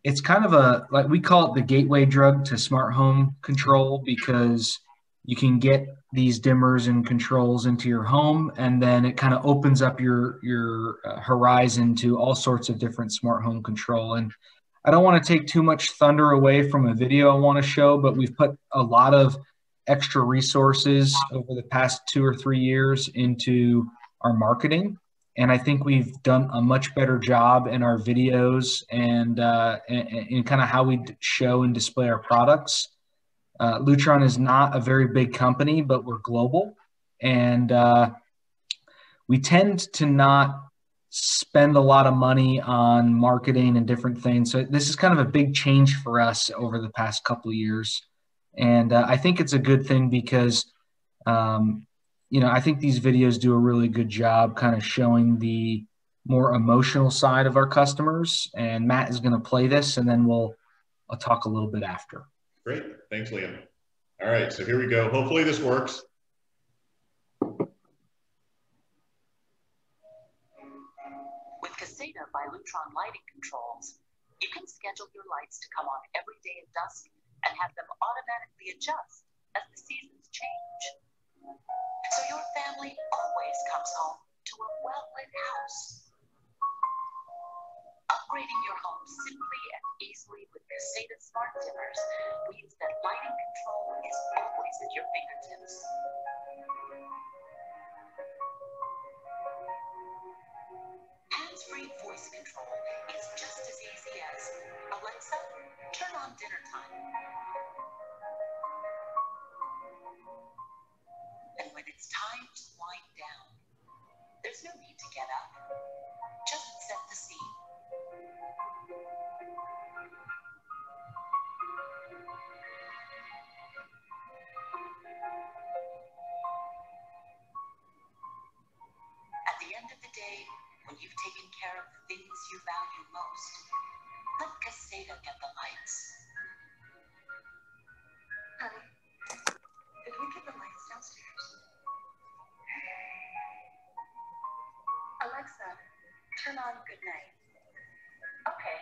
it's kind of like we call it the gateway drug to smart home control, because you can get these dimmers and controls into your home, and then it kind of opens up your horizon to all sorts of different smart home control. And I don't want to take too much thunder away from a video I want to show, but we've put a lot of extra resources over the past 2 or 3 years into our marketing. And I think we've done a much better job in our videos and in kind of how we show and display our products. Lutron is not a very big company, but we're global, and we tend to not spend a lot of money on marketing and different things. So this is kind of a big change for us over the past couple of years, and I think it's a good thing because, I think these videos do a really good job kind of showing the more emotional side of our customers. And Matt is going to play this, and then I'll talk a little bit after. Great. Thanks, Liam. All right, so here we go. Hopefully this works. With Caseta by Lutron Lighting Controls, you can schedule your lights to come on every day at dusk and have them automatically adjust as the seasons change. So your family always comes home to a well-lit house. Up Upgrading your home simply and easily with Caseta Smart Dimmers means that lighting control is always at your fingertips. Hands-free voice control is just as easy as, Alexa, turn on dinner time. And when it's time to wind down, there's no need to get up. Just set the scene. At the end of the day, when you've taken care of the things you value most, let Caseta get the lights. Honey, did we get the lights downstairs? Alexa, turn on good night. Okay.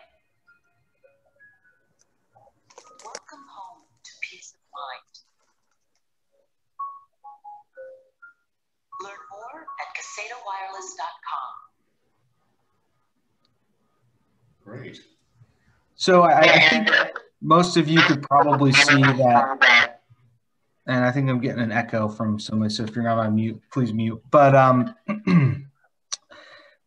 Welcome home to peace of mind. Learn more at CasetaWireless.com. Great. So I think most of you could probably see that, and I think I'm getting an echo from somebody, so if you're not on mute, please mute. But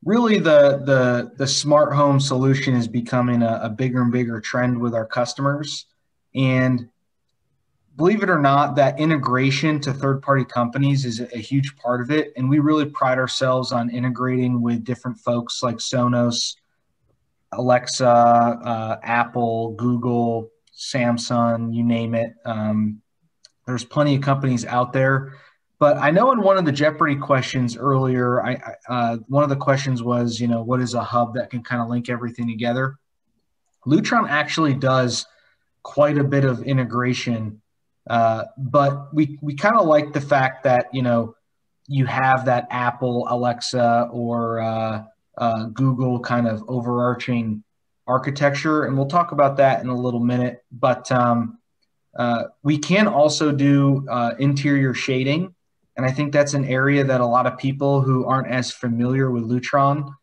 really the smart home solution is becoming a bigger and bigger trend with our customers. And believe it or not, that integration to third-party companies is a huge part of it. And we really pride ourselves on integrating with different folks like Sonos, Alexa, Apple, Google, Samsung, you name it. There's plenty of companies out there. But I know in one of the Jeopardy questions earlier, one of the questions was, you know, what is a hub that can kind of link everything together? Lutron actually does quite a bit of integration, but we kind of like the fact that, you know, you have that Apple, Alexa, or Google kind of overarching architecture, and we'll talk about that in a little minute. But we can also do interior shading, and I think that's an area that a lot of people who aren't as familiar with Lutron,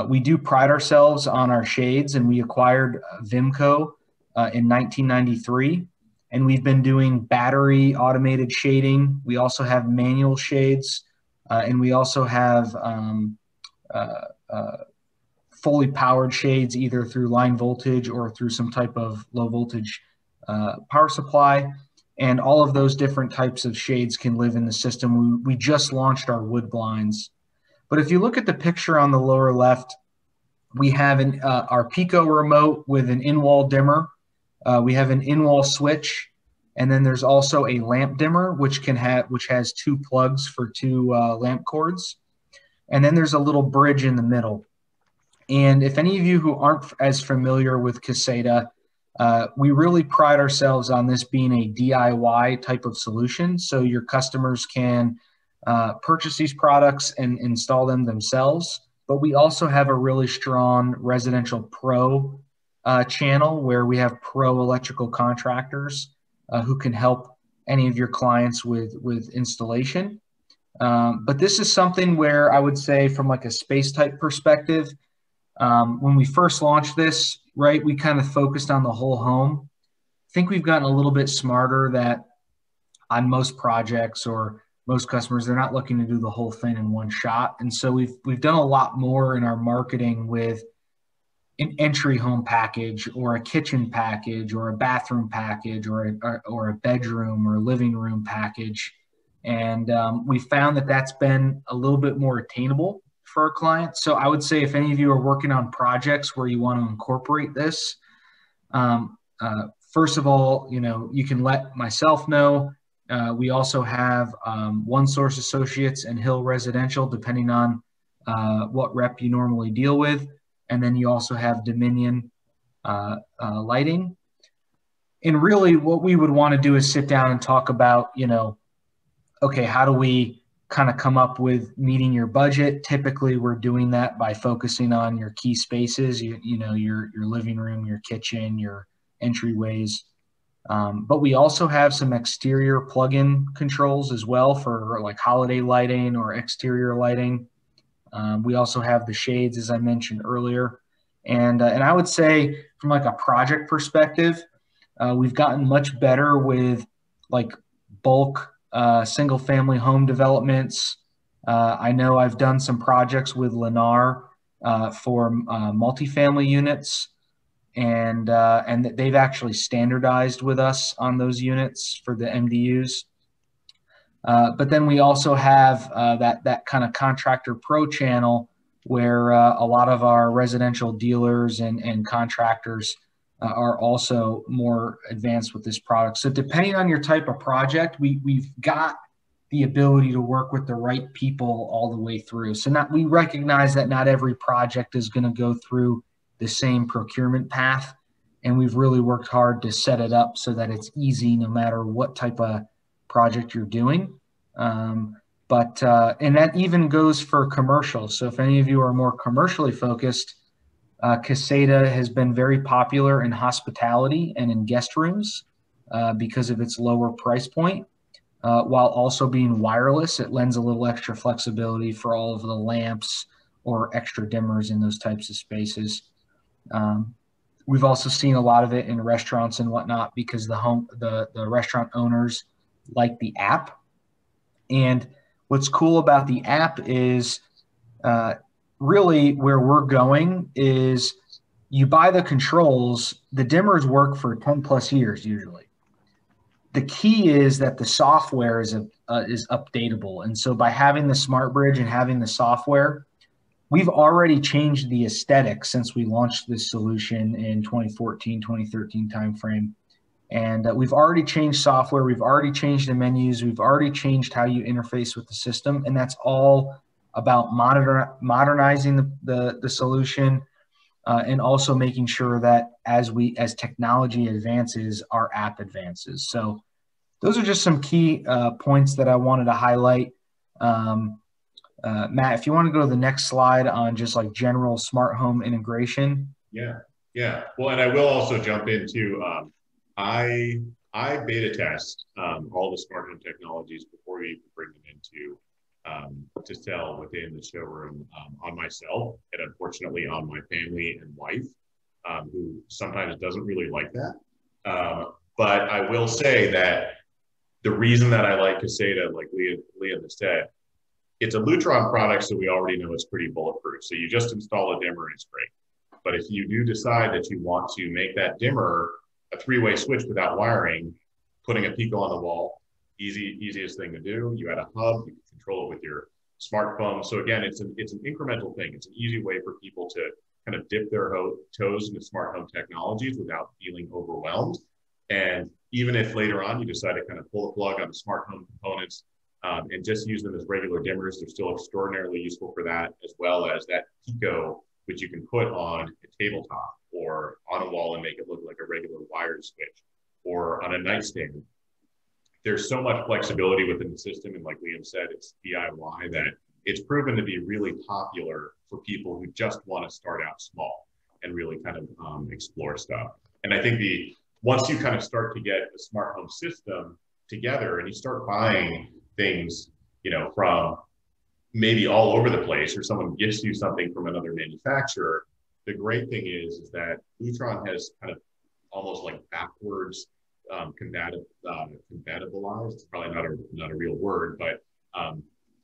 we do pride ourselves on our shades, and we acquired Vimco in 1993, and we've been doing battery automated shading. We also have manual shades, and we also have fully powered shades, either through line voltage or through some type of low voltage power supply. And all of those different types of shades can live in the system. We just launched our wood blinds. But if you look at the picture on the lower left, we have our Pico remote with an in-wall dimmer. We have an in-wall switch, and then there's also a lamp dimmer, which has two plugs for two lamp cords. And then there's a little bridge in the middle. And if any of you who aren't as familiar with Caseta, we really pride ourselves on this being a DIY type of solution. So your customers can purchase these products and install them themselves. But we also have a really strong residential pro channel where we have pro electrical contractors who can help any of your clients with installation. But this is something where I would say from like a space type perspective, when we first launched this, right, we kind of focused on the whole home. I think we've gotten a little bit smarter that on most projects or most customers, they're not looking to do the whole thing in one shot. And so we've done a lot more in our marketing with an entry home package or a kitchen package or a bathroom package or a bedroom or a living room package. And we found that that's been a little bit more attainable for our clients. So I would say if any of you are working on projects where you want to incorporate this, first of all, you know, you can let myself know. We also have One Source Associates and Hill Residential, depending on what rep you normally deal with. And then you also have Dominion Lighting. And really what we would want to do is sit down and talk about, you know, okay, how do we kind of come up with meeting your budget? Typically, we're doing that by focusing on your key spaces, you know, your living room, your kitchen, your entryways. But we also have some exterior plug-in controls as well for like holiday lighting or exterior lighting. We also have the shades, as I mentioned earlier. And I would say from like a project perspective, we've gotten much better with like bulk single family home developments. I know I've done some projects with Lennar for multifamily units, and that they've actually standardized with us on those units for the MDUs. But then we also have that kind of contractor pro channel where a lot of our residential dealers and contractors are also more advanced with this product. So depending on your type of project, we've got the ability to work with the right people all the way through. So we recognize that not every project is going to go through the same procurement path. And we've really worked hard to set it up so that it's easy no matter what type of project you're doing. And that even goes for commercial. So if any of you are more commercially focused, Caseta has been very popular in hospitality and in guest rooms because of its lower price point. While also being wireless, it lends a little extra flexibility for all of the lamps or extra dimmers in those types of spaces. We've also seen a lot of it in restaurants and whatnot because the restaurant owners like the app. And what's cool about the app is really where we're going is you buy the controls, the dimmers work for 10 plus years usually. The key is that the software is updatable. And so by having the smart bridge and having the software, we've already changed the aesthetic since we launched this solution in 2014, 2013 timeframe. And we've already changed software. We've already changed the menus. We've already changed how you interface with the system. And that's all about modernizing the solution and also making sure that as technology advances, our app advances. So those are just some key points that I wanted to highlight. Matt, if you want to go to the next slide on just like general smart home integration. Yeah. Well, and I will also jump into, I beta test all the smart home technologies before we even bring them into to sell within the showroom on myself, and unfortunately on my family and wife, who sometimes doesn't really like that. But I will say that the reason that I like Caseta, like Liam has said, it's a Lutron product, so we already know it's pretty bulletproof. So you just install a dimmer and it's great. But if you do decide that you want to make that dimmer a three-way switch without wiring, putting a Pico on the wall, easiest thing to do. You add a hub, you can control it with your smartphone. So again, it's an incremental thing. It's an easy way for people to kind of dip their toes into smart home technologies without feeling overwhelmed. And even if later on you decide to kind of pull the plug on the smart home components and just use them as regular dimmers, they're still extraordinarily useful for that, as well as that Pico, which you can put on a tabletop or on a wall and make it look like a regular wired switch, or on a nightstand. There's so much flexibility within the system, and like Liam said, it's DIY, that it's proven to be really popular for people who just want to start out small and really kind of explore stuff. And I think once you kind of start to get the smart home system together and you start buying things, from maybe all over the place, or someone gifts you something from another manufacturer, the great thing is that Lutron has kind of almost like backwards compatibilized. It's probably not a real word, but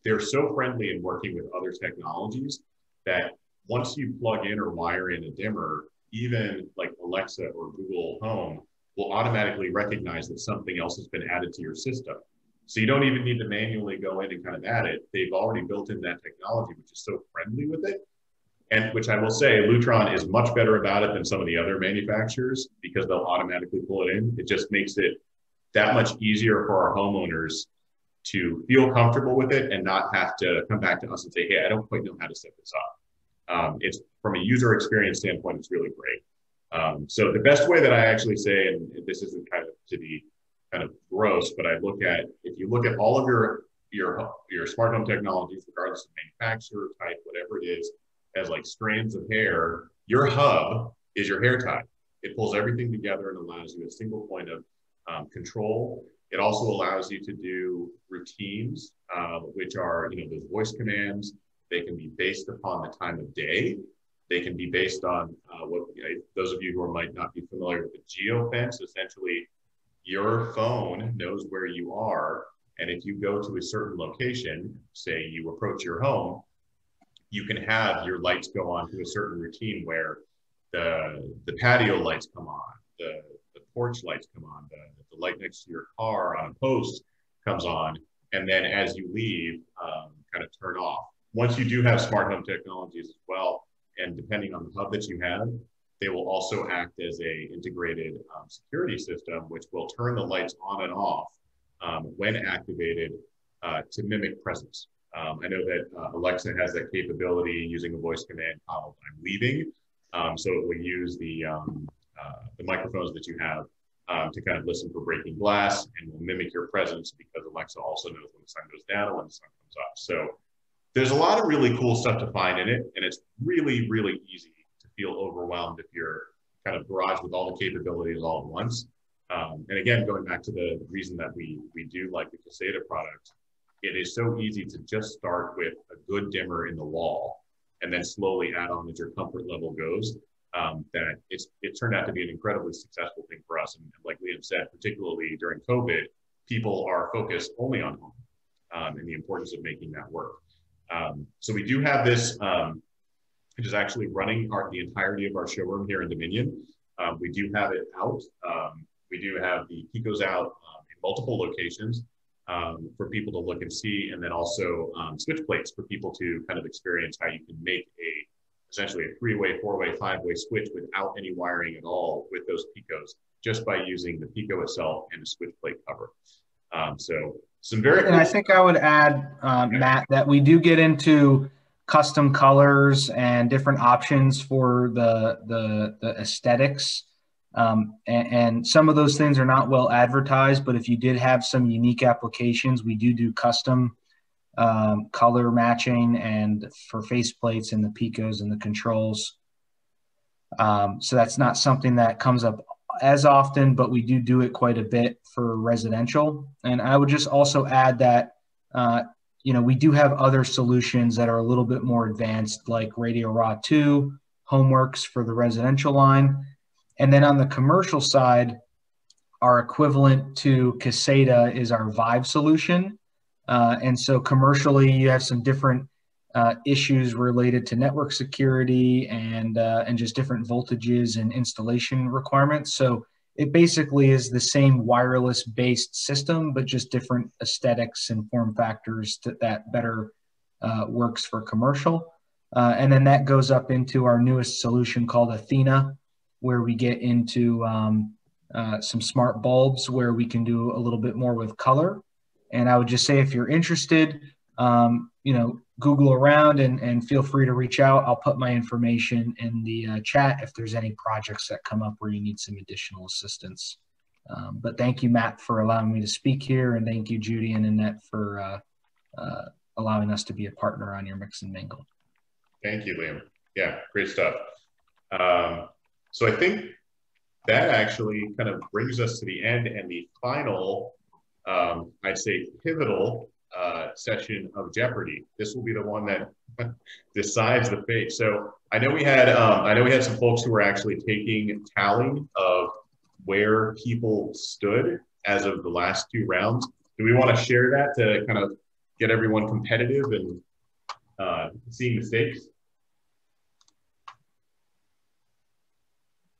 they're so friendly in working with other technologies that once you plug in or wire in a dimmer, even like Alexa or Google Home will automatically recognize that something else has been added to your system. So you don't even need to manually go in and kind of add it. They've already built in that technology, which is so friendly with it. And which I will say, Lutron is much better about it than some of the other manufacturers because they'll automatically pull it in. It just makes it that much easier for our homeowners to feel comfortable with it and not have to come back to us and say, hey, I don't quite know how to set this up. It's from a user experience standpoint, it's really great. So the best way that I actually say, and this isn't kind of to be kind of gross, but if you look at all of your smart home technologies, regardless of manufacturer, type, whatever it is, as like strands of hair, your hub is your hair tie. It pulls everything together and allows you a single point of control. It also allows you to do routines, which are those voice commands They can be based upon the time of day. They can be based on those of you who might not be familiar with the geofence. Essentially, your phone knows where you are. And if you go to a certain location, say you approach your home, you can have your lights go on to a certain routine where the patio lights come on, the porch lights come on, the light next to your car on a post comes on, and then as you leave, kind of turn off. Once you do have smart home technologies as well, and depending on the hub that you have, they will also act as a integrated security system, which will turn the lights on and off when activated to mimic presence. I know that Alexa has that capability using a voice command called "I'm leaving," so it will use the microphones that you have to kind of listen for breaking glass and will mimic your presence, because Alexa also knows when the sun goes down and when the sun comes up. So there's a lot of really cool stuff to find in it, and it's really, really easy to feel overwhelmed if you're kind of barraged with all the capabilities all at once. And again, going back to the reason that we do like the Caseta product, it is so easy to just start with a good dimmer in the wall and then slowly add on as your comfort level goes. That it turned out to be an incredibly successful thing for us. And like Liam said, particularly during COVID, people are focused only on home and the importance of making that work. So we do have this, which is actually running the entirety of our showroom here in Dominion. We do have it out. We do have the Picos out in multiple locations for people to look and see, and then also switch plates for people to kind of experience how you can make essentially a 3-way, 4-way, 5-way switch without any wiring at all with those Picos, just by using the Pico itself and the switch plate cover. So some very And I think I would add, Matt, that we do get into custom colors and different options for the aesthetics. And some of those things are not well advertised, but if you did have some unique applications, we do custom color matching and for faceplates and the Picos and the controls. So that's not something that comes up as often, but we do it quite a bit for residential. And I would just also add that, we do have other solutions that are a little bit more advanced, like Radio Raw 2, HomeWorks for the residential line. And then on the commercial side, our equivalent to Caseta is our Vive solution. And so commercially, you have some different issues related to network security and just different voltages and installation requirements. So it basically is the same wireless-based system, but just different aesthetics and form factors that better works for commercial. And then that goes up into our newest solution called Athena, where we get into some smart bulbs where we can do a little bit more with color. And I would just say, if you're interested, Google around and feel free to reach out. I'll put my information in the chat if there's any projects that come up where you need some additional assistance. But thank you, Matt, for allowing me to speak here. And thank you, Judy and Annette, for allowing us to be a partner on your Mix and Mingle. Thank you, Liam. Yeah, great stuff. So I think that actually kind of brings us to the end and the final, I'd say, pivotal session of Jeopardy. This will be the one that decides the fate. So I know we had some folks who were actually taking tally of where people stood as of the last 2 rounds. Do we want to share that to kind of get everyone competitive and seeing the stakes?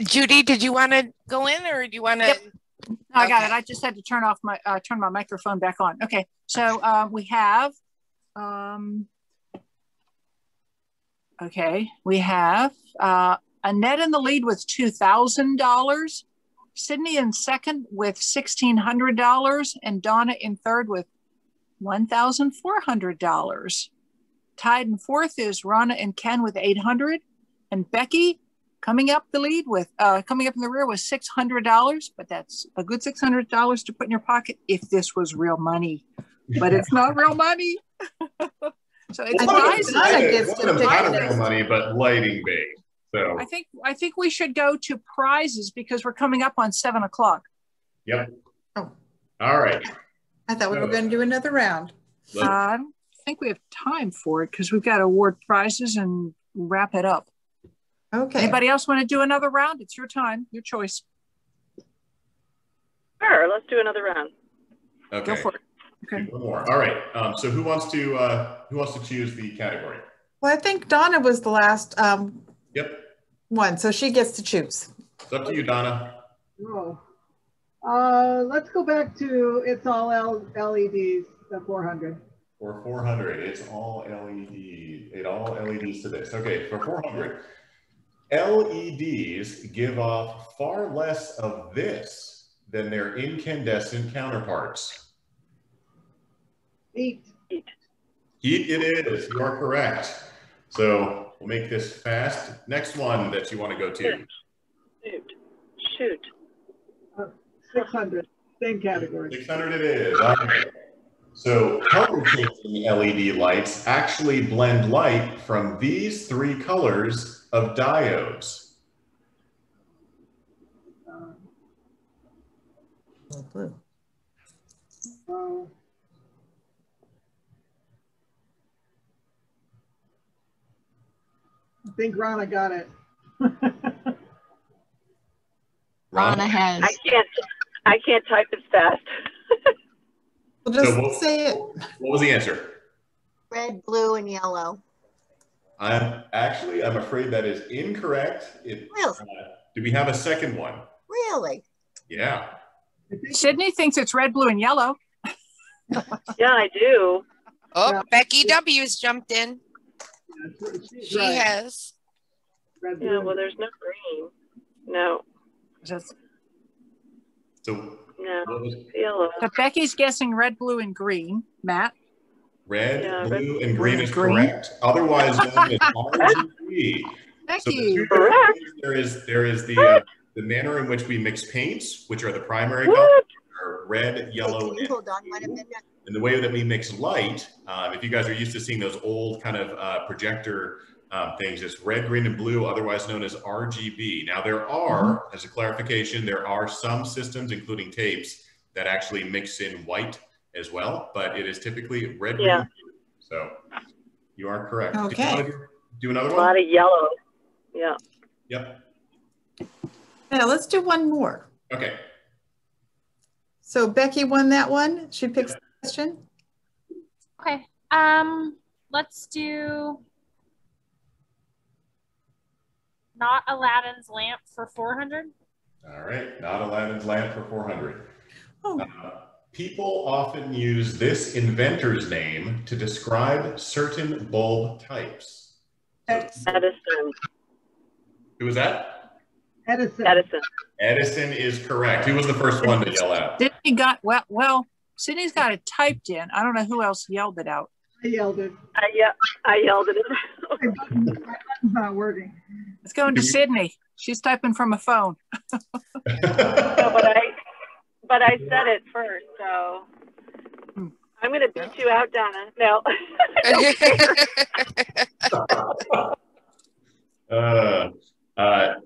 Judy, did you want to go in, or do you want to? Yep. I got it. I just had to turn my microphone back on. Okay. So we have Annette in the lead with $2,000, Sydney in second with $1,600, and Donna in third with $1,400. Tied in fourth is Rana and Ken with $800, and Becky coming up in the rear with $600, but that's a good $600 to put in your pocket if this was real money. But it's not real money. So it's prizes. One of them not real money, but lighting based. So I think we should go to prizes because we're coming up on 7 o'clock. Yep. Oh. All right. I thought we were going to do another round. think we have time for it because we've got to award prizes and wrap it up. Okay. Anybody else want to do another round? It's your time, your choice. Sure, let's do another round. Okay. Go for it. Okay. One more. All right. So who wants to choose the category? Well, I think Donna was the last Yep. one, so she gets to choose. It's up to you, Donna. Oh. Let's go back to it's all LEDs, the 400. For 400, it's all LED. All LEDs to this. Okay, for 400, LEDs give off far less of this than their incandescent counterparts. Heat. Heat it is. You are correct. So we'll make this fast. Next one that you want to go to. Shoot. 600. Same category. 600 it is. All right. So color changing LED lights actually blend light from these three colors of diodes. Blue. I think Rana got it. Rana has. I can't type as fast. Well, just So say it. What was the answer? Red, blue, and yellow. I'm afraid that is incorrect. Really? Do we have a second one? Really? Yeah. Sydney thinks it's red, blue, and yellow. Yeah, I do. Oh, Yeah. Becky W's jumped in. She right. has. Red, Yeah, blue. well, there's no green. No. So No. what was Yellow. So Becky's guessing red, blue, and green. Matt? red, Yeah, blue, red, and green is green. correct. Otherwise known as RGB. So the Becky. two different things, there is the manner in which we mix paints, which are the primary colors, are red, yellow, Can you hold on one minute? and the way that we mix light, if you guys are used to seeing those old kind of projector things, it's red, green, and blue, otherwise known as RGB. Now there are, as a clarification, there are some systems, including tapes, that actually mix in white as well, but it is typically red, green, and blue. So you are correct. Okay. Do you want to do another A one? lot of yellow. Yeah. Yep. Yeah, let's do one more. Okay. So Becky won that one. She picks the question. Okay. Let's do not Aladdin's lamp for 400. All right. Not Aladdin's lamp for 400. Oh. People often use this inventor's name to describe certain bulb types. Edison. Who was that? Edison. Edison is correct. Who was the first one to yell out? Sydney got, well, Sydney's got it typed in. I don't know who else yelled it out. I yelled it. I yelled at it. My button's not working. Let's go into Sydney. She's typing from a phone. But I said it first, so I'm going to beat you out, Donna. No.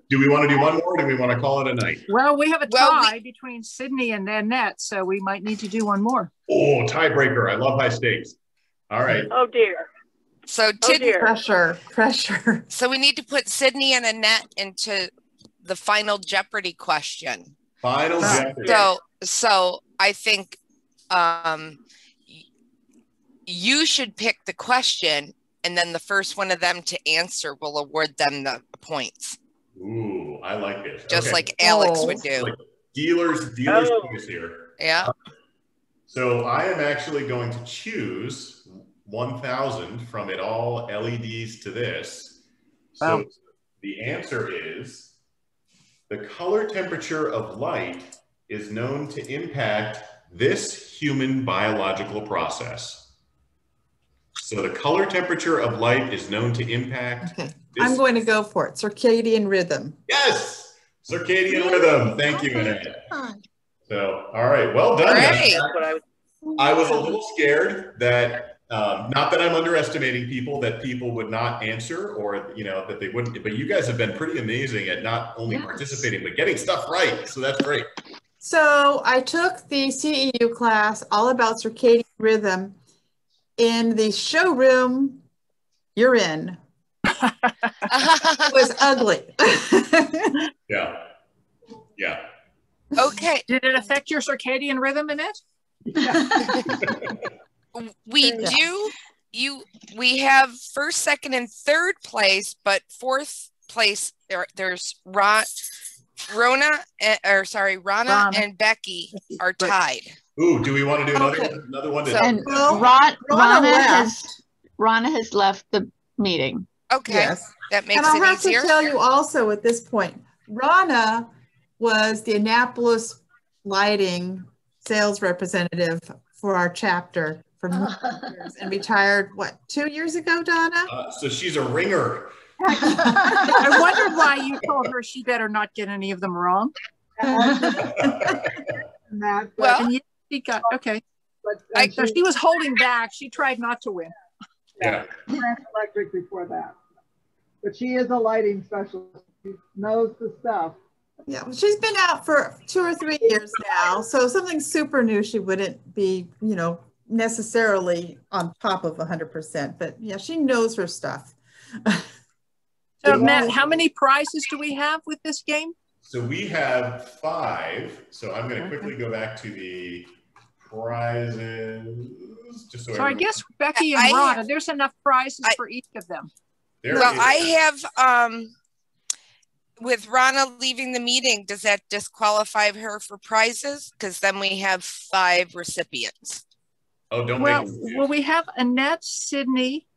Do we want to do one more or do we want to call it a night? Well, we have a tie between Sydney and Annette, so we might need to do one more. Oh, tiebreaker. I love high stakes. All right. Oh, dear. So Pressure. So we need to put Sydney and Annette into the final Jeopardy question. Final Jeopardy. So I think you should pick the question, and then the first one of them to answer will award them the points. Ooh, I like this. Just okay. like Alex would do. Like dealer's choice here. Yeah. So I am actually going to choose 1,000 from it all LEDs to this. So the answer is the color temperature of light is known to impact this human biological process. So the color temperature of light is known to impact. Okay. I'm going to go for it. Circadian rhythm. Yes, circadian rhythm. Thank you, Annette. So, all right, well done. Great. I was a little scared that, not that I'm underestimating people, that people would not answer or, you know, that they wouldn't, but you guys have been pretty amazing at not only participating, but getting stuff right. So that's great. So I took the CEU class all about circadian rhythm. in the showroom you're in was ugly. Yeah. Yeah. Okay. Did it affect your circadian rhythm, Annette? We have first, second, and third place, but fourth place there's Rana and Becky are tied. Ooh, do we want to do another one? And Rana has left the meeting. Okay. Yes. That makes and I'll it have easier. to tell you also at this point, Rana was the Annapolis lighting sales representative for our chapter for years and retired, what, 2 years ago, Donna? So she's a ringer. I wondered why you told her she better not get any of them wrong. Well, she got, okay. So she was holding back. She tried not to win. Yeah. Electric before that. But she is a lighting specialist. She knows the stuff. Yeah, well, she's been out for 2 or 3 years now. So something super new, she wouldn't be, you know, necessarily on top of 100%. But yeah, she knows her stuff. So Matt, how many prizes do we have with this game? So we have 5. So I'm going to quickly go back to the prizes. Just so I guess Becky and Rana, there's enough prizes for each of them. I have, with Rana leaving the meeting, does that disqualify her for prizes? Because then we have 5 recipients. Oh, don't well, we have Annette, Sydney,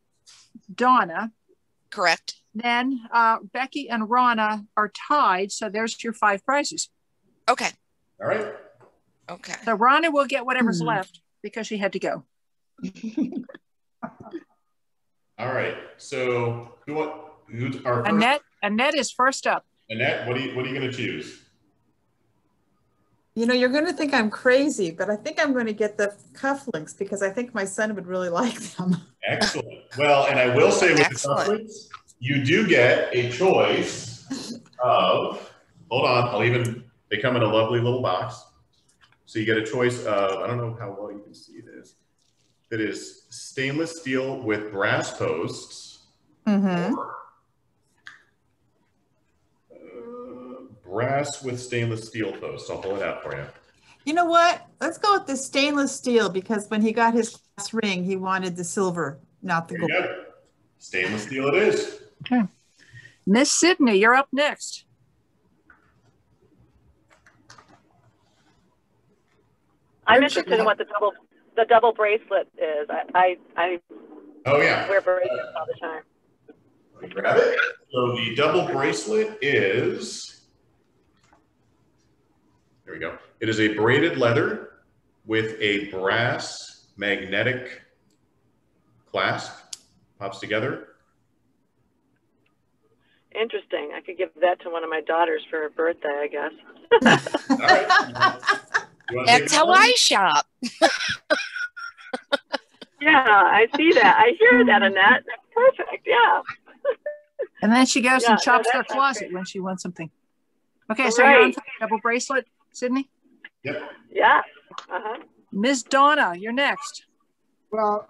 Donna. Correct. Then Becky and Rana are tied, so there's your 5 prizes. Okay. All right. Okay. So Rana will get whatever's left because she had to go. All right. So who's our first? Annette is first up. Annette, what are you going to choose? You know, you're going to think I'm crazy, but I think I'm going to get the cufflinks because I think my son would really like them. Excellent. Well, and I will say with the cufflinks, you do get a choice of, hold on, they come in a lovely little box. So you get a choice of, I don't know how well you can see this. It is stainless steel with brass posts. Mm-hmm. Brass with stainless steel posts. I'll pull it out for you. You know what? Let's go with the stainless steel because when he got his class ring, he wanted the silver, not the gold. Go. Stainless steel it is. Okay. Miss Sydney, you're up next. I'm interested in what the double bracelet is. I wear bracelets all the time. Let me grab it. So the double bracelet is, there we go. It is a braided leather with a brass magnetic clasp. Pops together. Interesting. I could give that to one of my daughters for her birthday, I guess. All right. That's how I shop. Yeah, I see that. I hear that, Annette. That's perfect. Yeah. And then she goes and chops her closet when she wants something. Okay, so you're on for the double bracelet, Sydney? Yep. Yeah. Ms. Donna, you're next. Well,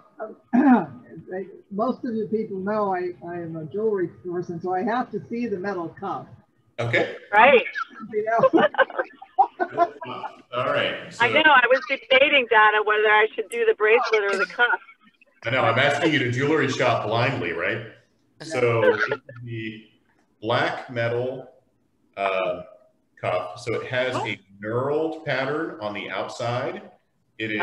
most of the people know I am a jewelry person, so I have to see the metal cuff. Okay. Right. All right. So, I know. I was debating, Donna, whether I should do the bracelet or the cuff. I know. I'm asking you to jewelry shop blindly, right? So the black metal cuff. So it has a knurled pattern on the outside. It is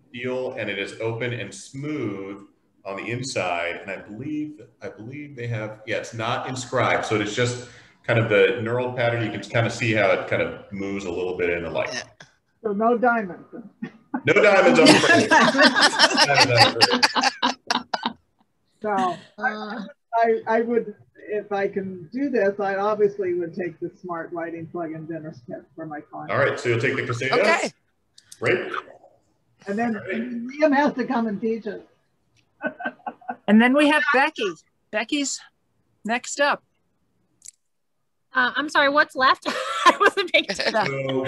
steel and it is open and smooth on the inside. And I believe they have, it's not inscribed. So it is just kind of the knurled pattern. You can kind of see how it kind of moves a little bit in the light. So no diamonds. No diamonds on the frame. So I would, if I can do this, I obviously would take the smart lighting plug-in dinner kit for my client. All right, so you'll take the Casino? Okay. Great. And then Liam has to come and teach us. And then we have Becky. Becky's next up. I'm sorry, what's left? I wasn't paying attention. So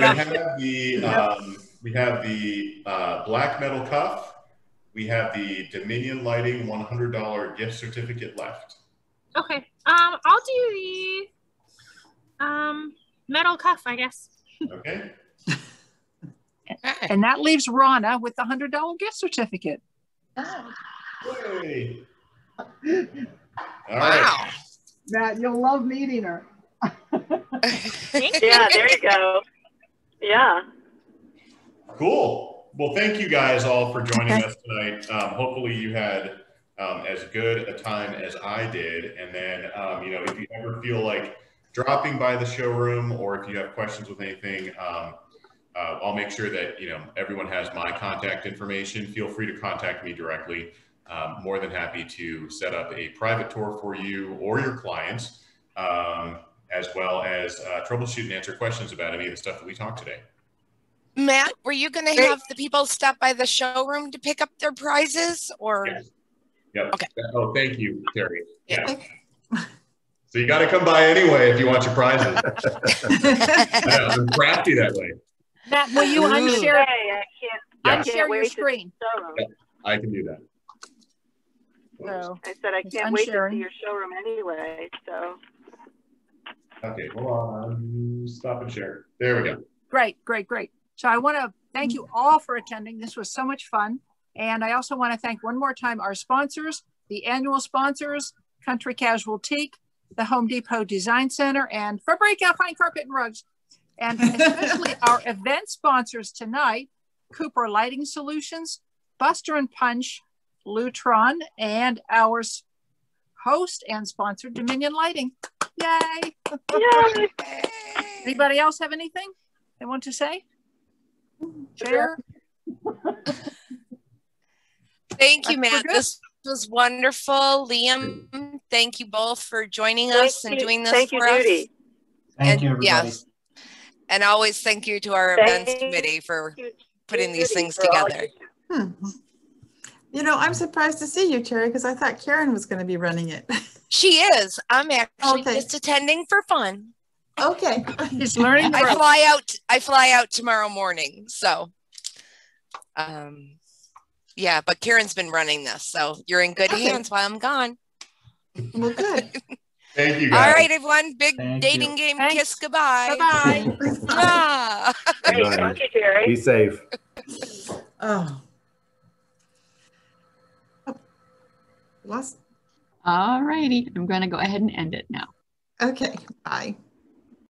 we have the black metal cuff, we have the Dominion Lighting $100 gift certificate left. Okay. I'll do the metal cuff, I guess. Okay. And that leaves Rana with the $100 gift certificate. Yay. All Wow. right. Matt, you'll love meeting her. Yeah, there you go. Yeah. Cool. Well, thank you guys all for joining us tonight. Hopefully you had as good a time as I did. And then, you know, if you ever feel like dropping by the showroom, or if you have questions with anything, I'll make sure that, you know, everyone has my contact information. Feel free to contact me directly. More than happy to set up a private tour for you or your clients, as well as troubleshoot and answer questions about any of the stuff that we talked today. Matt, were you going to have the people stop by the showroom to pick up their prizes, or? Yes. Yep. Okay. Oh, thank you, Terry. Yeah. So you got to come by anyway if you want your prizes. I'm crafty that way. Matt, will you unshare? Yeah. Unshare your screen. Yeah, I can do that. So I said I can't wait to see your showroom anyway. So. Okay, hold on. Stop and share. There we go. Great, great, great. So I want to thank you all for attending. This was so much fun. And I also want to thank one more time our sponsors, the annual sponsors, Country Casual Teak, the Home Depot Design Center, and for Breakout Fine Carpet and Rugs. And especially our event sponsors tonight, Cooper Lighting Solutions, Buster and Punch, Lutron, and our host and sponsor, Dominion Lighting. Yay! Yay. Anybody else have anything they want to say? Share? Thank you, Matt. This was wonderful. Liam, thank you both for joining us and doing this for us. Thank you, everybody. Yes. And always thank you to our events committee for putting these things together. You know, I'm surprised to see you, Terry, because I thought Karen was going to be running it. She is. I'm actually just attending for fun. Okay. He's learning. I fly out tomorrow morning. So, yeah, but Karen's been running this, so you're in good hands while I'm gone. Well, good. Thank you, guys. All right, everyone. Big dating game kiss goodbye. Bye-bye. Thank you, Terry. Be safe. Oh. All righty. I'm going to go ahead and end it now. Okay. Bye.